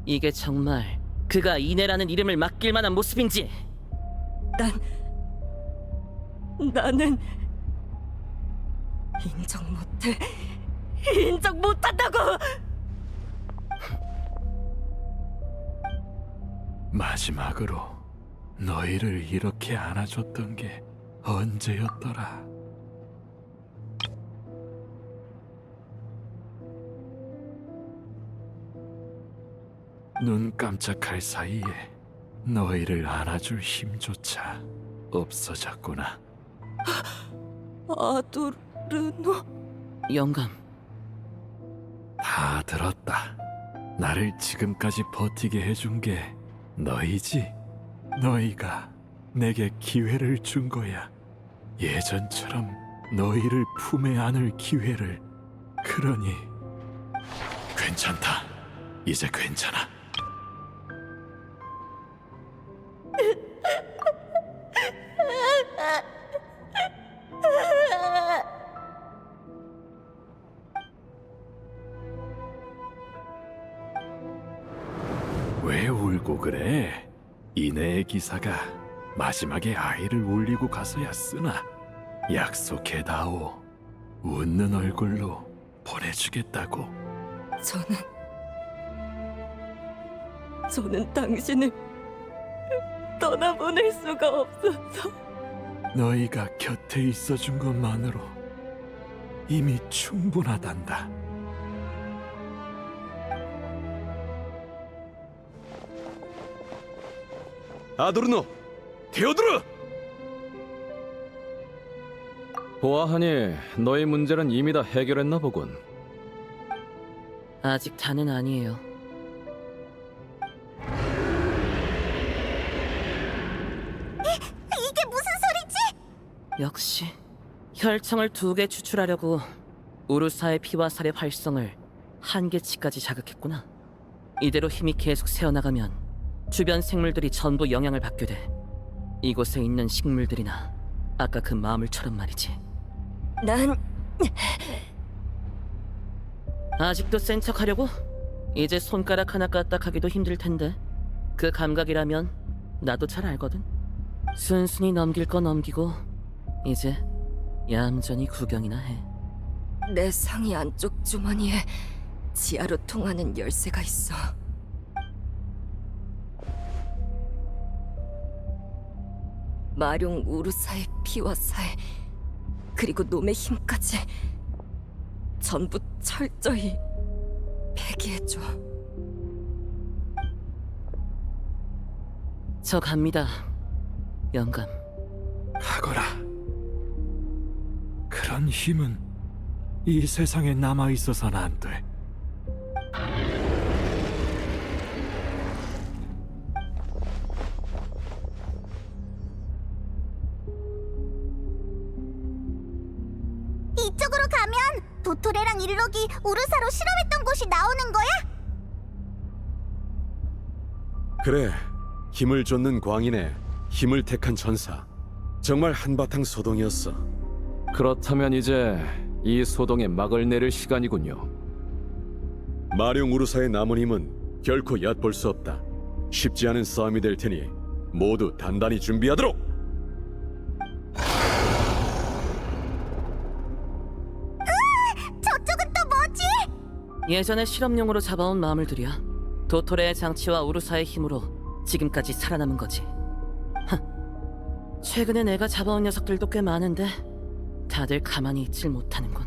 이게 정말 그가 이내라는 이름을 맡길 만한 모습인지. 나는 인정 못해. 인정 못한다고! 마지막으로 너희를 이렇게 안아줬던 게 언제였더라? 눈 깜짝할 사이에 너희를 안아줄 힘조차 없어졌구나. 아도르노? 영감. 다 들었다. 나를 지금까지 버티게 해준 게 너희지? 너희가 내게 기회를 준 거야. 예전처럼 너희를 품에 안을 기회를. 그러니 괜찮다. 이제 괜찮아. 왜 울고 그래? 이내의 기사가 마지막에 아이를 울리고 가서야 쓰나. 약속해다오. 웃는 얼굴로 보내주겠다고. 저는 당신을 떠나보낼 수가 없어서. 너희가 곁에 있어준 것만으로 이미 충분하단다. 아도르노! 데오드르! 보아하니 너희 문제는 이미 다 해결했나 보군. 아직 다는 아니에요. 이게 무슨 소리지? 역시 혈청을 2개 추출하려고 우르사의 피와 살의 활성을 한계치까지 자극했구나. 이대로 힘이 계속 새어나가면 주변 생물들이 전부 영향을 받게 돼. 이곳에 있는 식물들이나 아까 그 마물처럼 말이지. 난 아직도 센 척하려고? 이제 손가락 하나 까딱하기도 힘들 텐데. 그 감각이라면 나도 잘 알거든. 순순히 넘길 거 넘기고 이제 얌전히 구경이나 해. 내 상의 안쪽 주머니에 지하로 통하는 열쇠가 있어. 마룡 우르사의 피와 살, 그리고 놈의 힘까지 전부 철저히 폐기해줘. 저 갑니다, 영감. 가거라. 그런 힘은 이 세상에 남아 있어서는 안 돼. 이쪽으로 가면 도토레랑 일록이 우르사로 실험했던 곳이 나오는 거야? 그래, 힘을 쫓는 광인의 힘을 택한 전사. 정말 한바탕 소동이었어. 그렇다면 이제 이 소동에 막을 내릴 시간이군요. 마룡 우르사의 남은 힘은 결코 얕볼 수 없다. 쉽지 않은 싸움이 될 테니 모두 단단히 준비하도록! 예전에 실험용으로 잡아온 마물들이야. 도토레의 장치와 우르사의 힘으로 지금까지 살아남은 거지. 최근에 내가 잡아온 녀석들도 꽤 많은데 다들 가만히 있질 못하는군.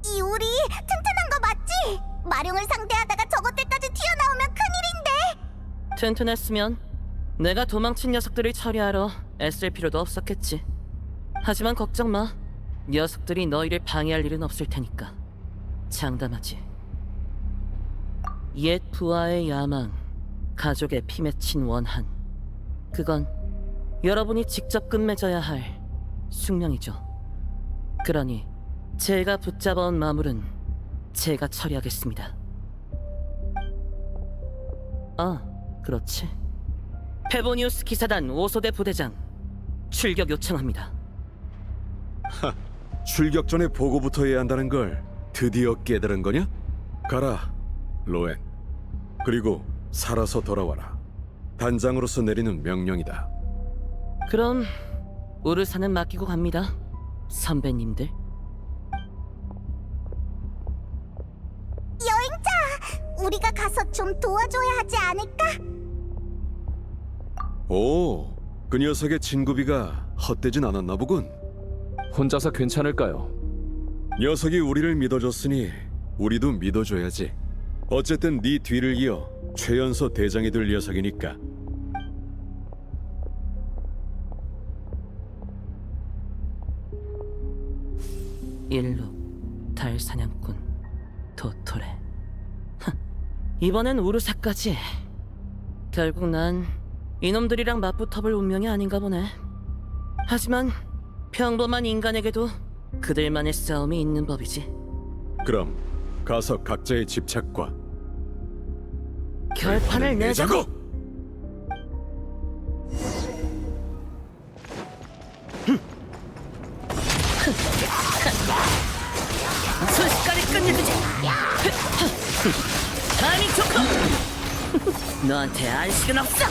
이 우리 튼튼한 거 맞지? 마룡을 상대하다가 저것들까지 튀어나오면 큰일인데. 튼튼했으면 내가 도망친 녀석들을 처리하러 애쓸 필요도 없었겠지. 하지만 걱정 마. 녀석들이 너희를 방해할 일은 없을 테니까. 장담하지. 옛 부하의 야망, 가족의 피 맺힌 원한. 그건 여러분이 직접 끝맺어야 할 숙명이죠. 그러니 제가 붙잡아온 마물은 제가 처리하겠습니다. 아, 그렇지. 페보니우스 기사단 5소대 부대장 출격 요청합니다. 출격 전에 보고부터 해야 한다는 걸 드디어 깨달은 거냐? 가라, 로엔. 그리고 살아서 돌아와라. 단장으로서 내리는 명령이다. 그럼 우르사는 맡기고 갑니다, 선배님들. 여행자, 우리가 가서 좀 도와줘야 하지 않을까? 오, 그 녀석의 진구비가 헛되진 않았나 보군. 혼자서 괜찮을까요? 녀석이 우리를 믿어줬으니 우리도 믿어줘야지. 어쨌든 네 뒤를 이어 최연소 대장이 될 녀석이니까. 일룩, 달사냥꾼, 도토레. 이번엔 우르사까지. 결국 난 이놈들이랑 맞붙어볼 운명이 아닌가 보네. 하지만 평범한 인간에게도 그들만의 싸움이 있는 법이지. 그럼 가서 각자의 집착과 결판을 내자고! 순식간에 끝내주지! 감히 좋고! 너한테 안식은 없어!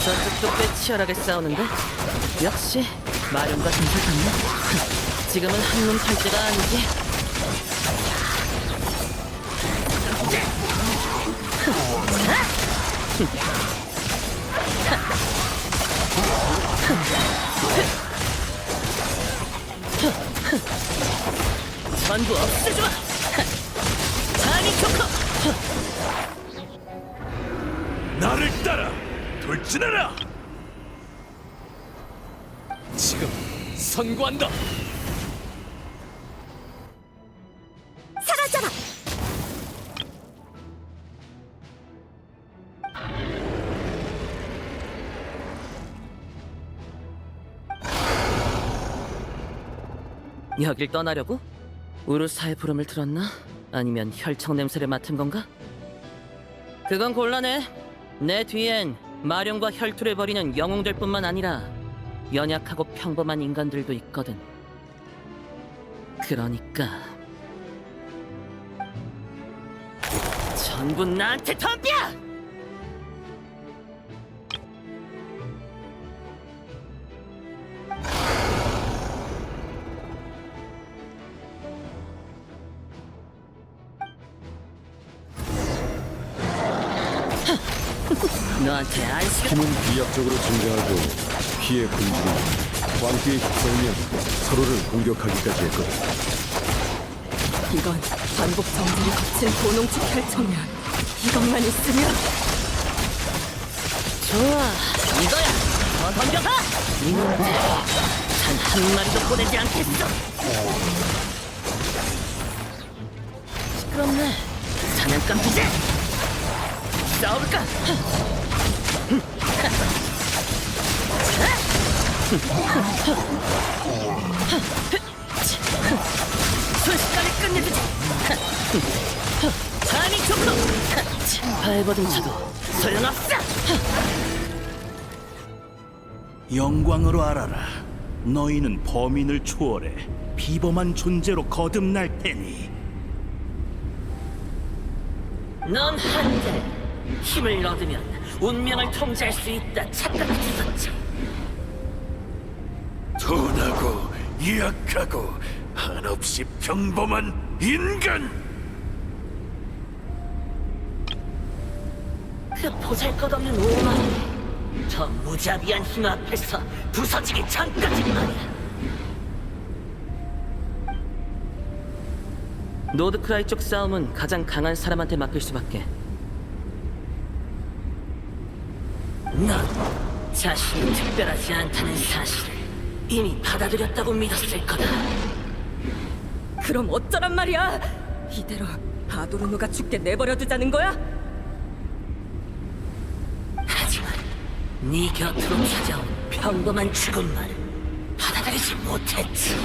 저쪽도 꽤 치열하게 싸우는데 역시 마룡과 전설 같네. 지금은 한눈 팔 때가 아니지. 전부 없애주마! 감히 좋고! 나를 따라 돌진하라. 지금 선고한다. 사라져라! 여길 떠나려고? 우르사의 부름을 들었나? 아니면 혈청 냄새를 맡은 건가? 그건 곤란해. 내 뒤엔 마룡과 혈투를 벌이는 영웅들 뿐만 아니라 연약하고 평범한 인간들도 있거든. 그러니까 전부 나한테 덤벼! 너한테 안식. 힘은 비약적으로 증가하고 피의 분출이 광기에 휩싸이면 서로를 공격하기까지 했거든. 이건 반복 정지를 거친 도농축 혈청이야. 이것만 있으면. 좋아, 이거야. 더 덤벼봐. 이놈들 단 한 마리도 보내지 않겠어. 시끄럽네. 사냥감 주제. 싸울까? 순식간에 끝내주지. 감히 좋고 발버둥 쳐도 소용없어. 영광으로 알아라. 너희는 범인을 초월해 비범한 존재로 거듭날 테니. 넌 한데 힘을 얻으면 운명을 통제할 수 있다 착각했었지. 둔하고 약하고 한없이 평범한 인간. 그 보잘것없는 오만이 저 무자비한 힘 앞에서 부서지기 전까지 말이야. 노드크라이 쪽 싸움은 가장 강한 사람한테 맡길 수밖에. 넌 자신이 특별하지 않다는 사실을 이미 받아들였다고 믿었을 거다. 그럼 어쩌란 말이야? 이대로 아도르노가 죽게 내버려 두자는 거야? 하지만 네 곁으로 찾아온 평범한 죽음만 받아들이지 못했지.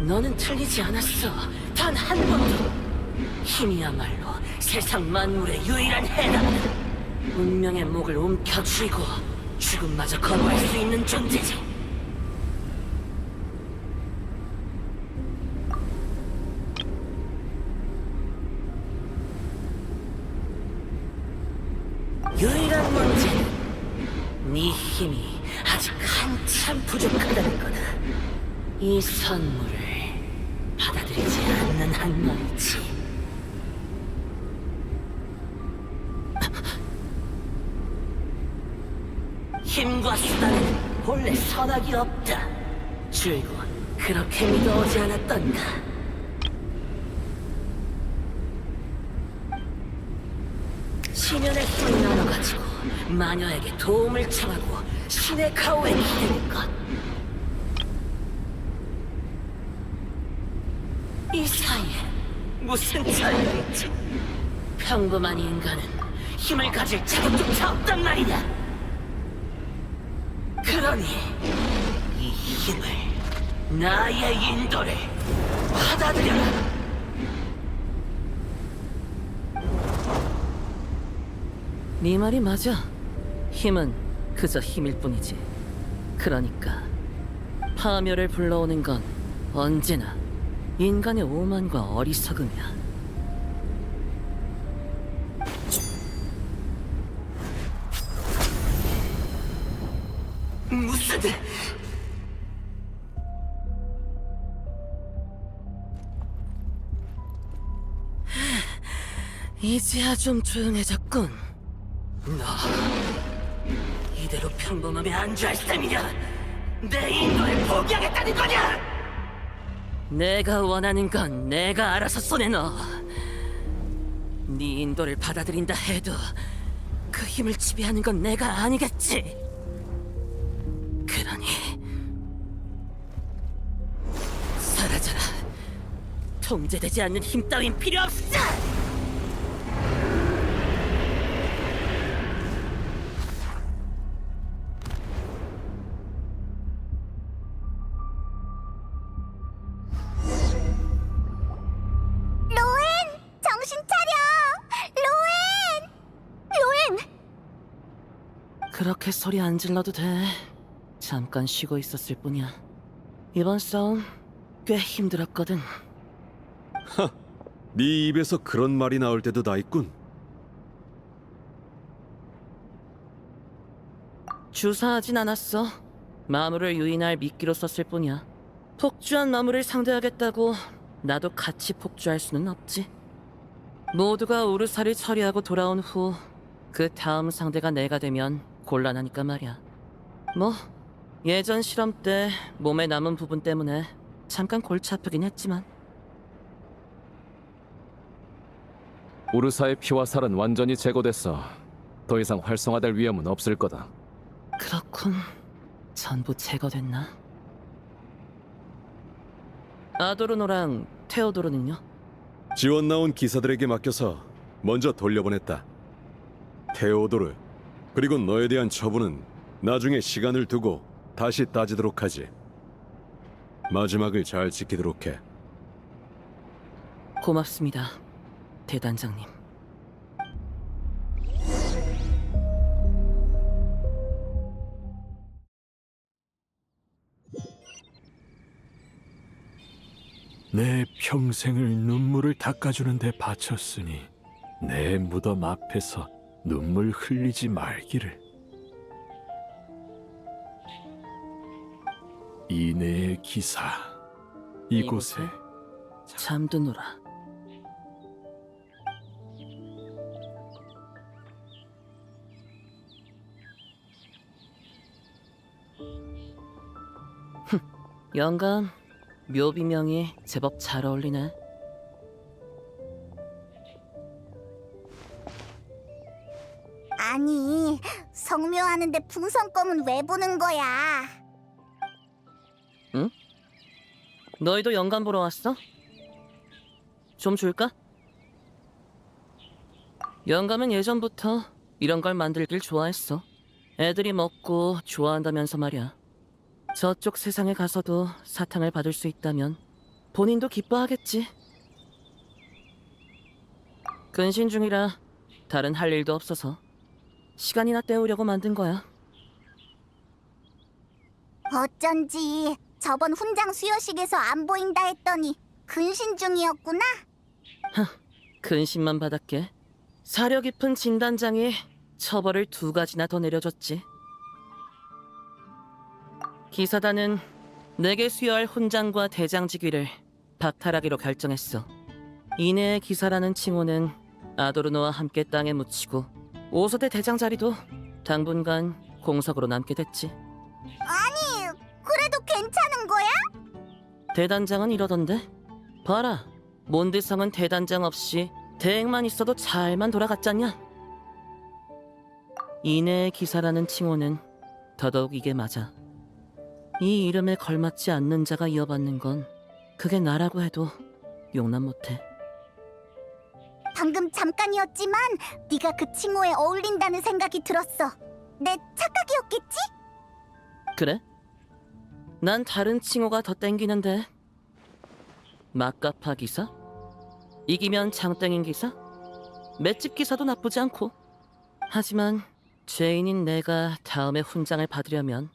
너는 틀리지 않았어. 단 한 번도. 힘이야말로 세상 만물의 유일한 해답이다. 운명의 목을 움켜쥐고 죽음마저 거부할 수 있는 존재지. 유일한 문제는 네 힘이 아직 한참 부족하다는 거다. 이 선물을 받아들이지 않는 한 말이지. 힘과 수단에는 본래 선악이 없다. 줄곧 그렇게 믿어오지 않았던가. 시면의 힘을 나눠가지고 마녀에게 도움을 청하고 신의 가호에 기대는 것. 이 사이에 무슨 차이가 있지? 평범한 인간은 힘을 가질 자격조차 없단 말이냐? 그러니 이 힘을, 나의 인도를 받아들여라. 네 말이 맞아. 힘은 그저 힘일 뿐이지. 그러니까 파멸을 불러오는 건 언제나 인간의 오만과 어리석음이야. 무슨... 이제야 좀 조용해졌군. 너 이대로 평범함에 안주할 셈이냐? 내 인도를 포기하겠다는 거냐? 내가 원하는 건 내가 알아서 손에 넣어. 네 인도를 받아들인다 해도 그 힘을 지배하는 건 내가 아니겠지. 그러니 사라져라. 통제되지 않는 힘 따윈 필요 없어. 그렇게 소리 안 질러도 돼. 잠깐 쉬고 있었을 뿐이야. 이번 싸움 꽤 힘들었거든. 네 입에서 그런 말이 나올 때도 다 있군. 주사하진 않았어. 마물을 유인할 미끼로 썼을 뿐이야. 폭주한 마물을 상대하겠다고 나도 같이 폭주할 수는 없지. 모두가 우르사를 처리하고 돌아온 후 그 다음 상대가 내가 되면 곤란하니까 말이야. 뭐 예전 실험 때 몸에 남은 부분 때문에 잠깐 골치 아프긴 했지만. 우르사의 피와 살은 완전히 제거됐어. 더 이상 활성화될 위험은 없을 거다. 그렇군. 전부 제거됐나? 아도르노랑 테오도르는요? 지원 나온 기사들에게 맡겨서 먼저 돌려보냈다. 테오도르, 그리고 너에 대한 처분은 나중에 시간을 두고 다시 따지도록 하지. 마지막을 잘 지키도록 해. 고맙습니다, 대단장님. 내 평생을 눈물을 닦아주는 데 바쳤으니 내 무덤 앞에서 눈물 흘리지 말기를. 이내의 기사. 이곳에 잠드노라. 영감, 묘비명이 제법 잘 어울리네. 아니, 성묘하는데 풍선껌은 왜 보는 거야? 응? 너희도 영감 보러 왔어? 좀 줄까? 영감은 예전부터 이런 걸 만들길 좋아했어. 애들이 먹고 좋아한다면서 말이야. 저쪽 세상에 가서도 사탕을 받을 수 있다면 본인도 기뻐하겠지. 근신 중이라 다른 할 일도 없어서 시간이나 때우려고 만든 거야. 어쩐지 저번 훈장 수여식에서 안 보인다 했더니 근신 중이었구나. 근신만 받았게. 사려 깊은 진단장이 처벌을 2가지나 더 내려줬지. 기사단은 내게 수여할 훈장과 대장직위를 박탈하기로 결정했어. 이내의 기사라는 칭호는 아도르노와 함께 땅에 묻히고 5소대 대장 자리도 당분간 공석으로 남게 됐지. 아니, 그래도 괜찮은 거야? 대단장은 이러던데. 봐라, 몬드성은 대단장 없이 대행만 있어도 잘만 돌아갔잖냐. 이내의 기사라는 칭호는 더더욱 이게 맞아. 이 이름에 걸맞지 않는 자가 이어받는 건 그게 나라고 해도 용납 못해. 방금 잠깐이었지만 네가 그 칭호에 어울린다는 생각이 들었어. 내 착각이었겠지? 그래? 난 다른 칭호가 더 땡기는데. 막가파 기사? 이기면 장땡인 기사? 맷집 기사도 나쁘지 않고. 하지만 죄인인 내가 다음에 훈장을 받으려면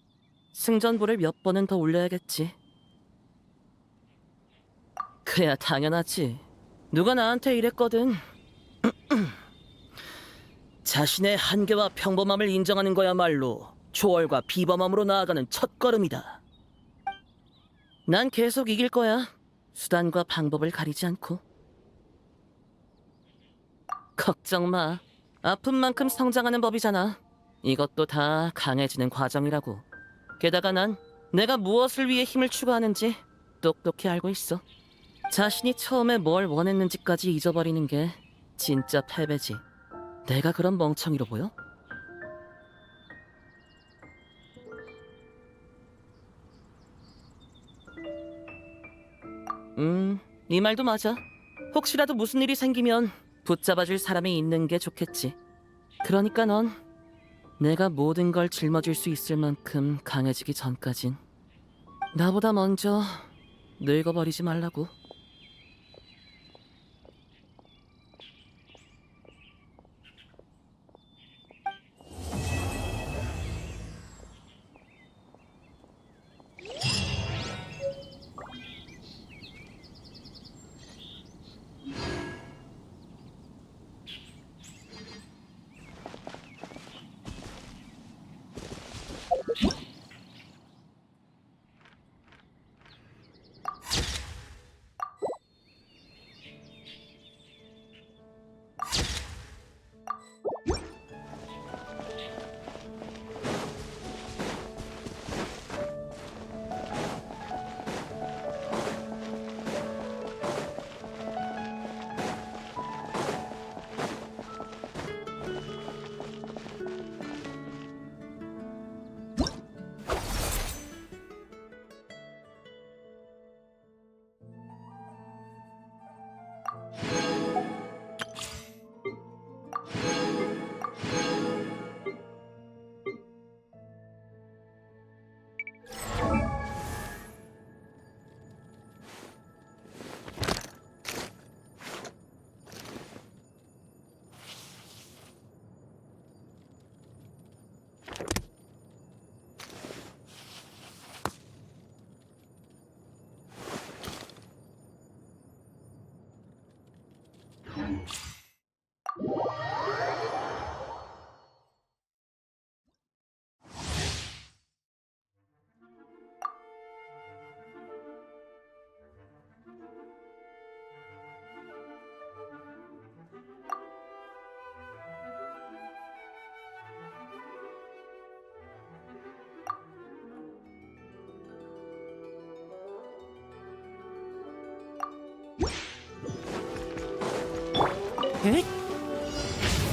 승전보를 몇 번은 더 올려야겠지. 그래야 당연하지. 누가 나한테 이랬거든. 자신의 한계와 평범함을 인정하는 거야말로 초월과 비범함으로 나아가는 첫걸음이다. 난 계속 이길 거야. 수단과 방법을 가리지 않고. 걱정 마. 아픈 만큼 성장하는 법이잖아. 이것도 다 강해지는 과정이라고. 게다가 난 내가 무엇을 위해 힘을 추구하는지 똑똑히 알고 있어. 자신이 처음에 뭘 원했는지까지 잊어버리는 게 진짜 패배지. 내가 그런 멍청이로 보여? 네 말도 맞아. 혹시라도 무슨 일이 생기면 붙잡아줄 사람이 있는 게 좋겠지. 그러니까 넌 내가 모든 걸 짊어질 수 있을 만큼 강해지기 전까진 나보다 먼저 늙어버리지 말라고.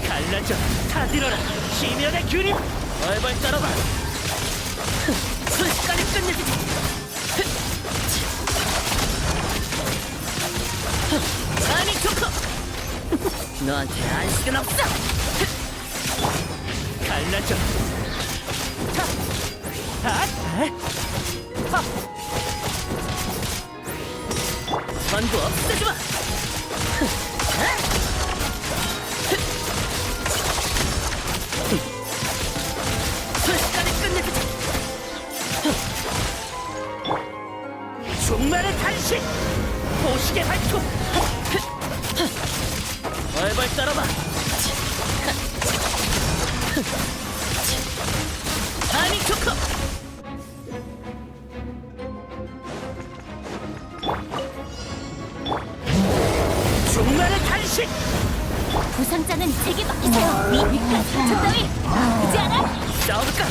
갈라져 타들어라 심연의 균임. 벌벌 떨어봐. 순식간에 끝내주지. 아니 좋고. 너한테 안식은 없어. 갈라져. 전부 없애주마. 순식간에 끝내주지. 종말의 단식. 보식의 발톱. 벌벌 떨어봐. 아니 좋고. 종말의 단식. 부상자는 제게 맡기세요. 위니까 상처 따위 아프지 않아? 싸울까?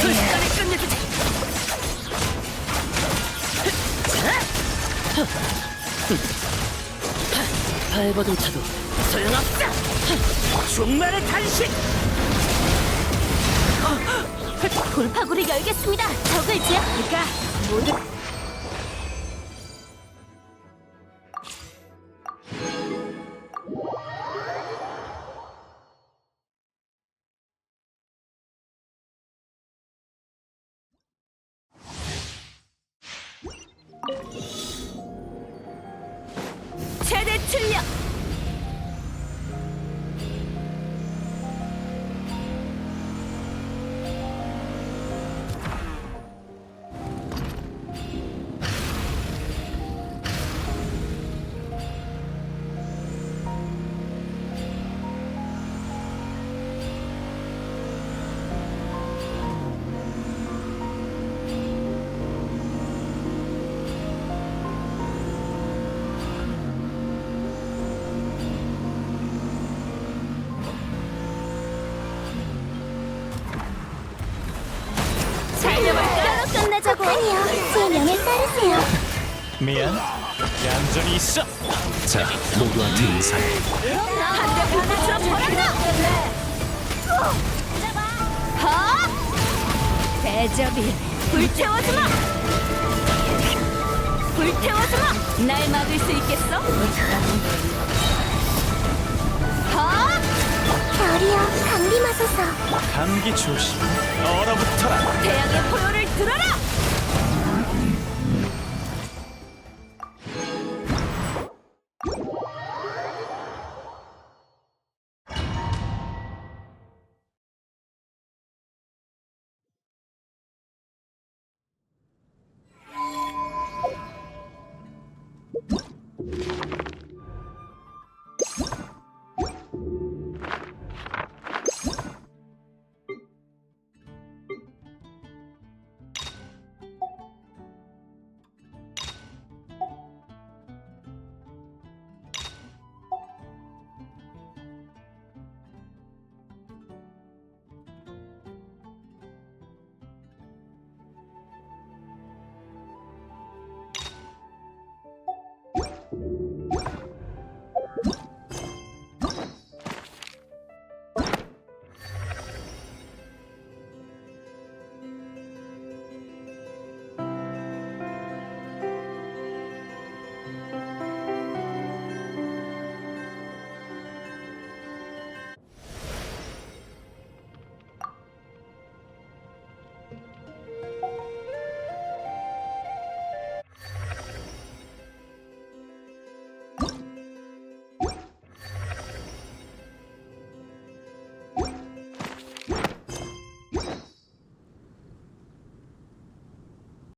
순식간에 끝내주지. 발버둥 차도 소용없어. 종말의 단식. 돌파구를 열겠습니다. 적을 제압하니까 모두 최대 출력. 달려볼까? 끝내자고. 아니요, 제 명에 따르세요. 미안. 얌전히 있어. 자, 모두한테 인사해. 한대 바다처럼 버렸다. 대접이 불태워주마. 불태워주마. 날 막을 수 있겠어? 별이여, 감기 마소서. 감기 조심. 얼어붙어라. 태양의 포효를 들어라.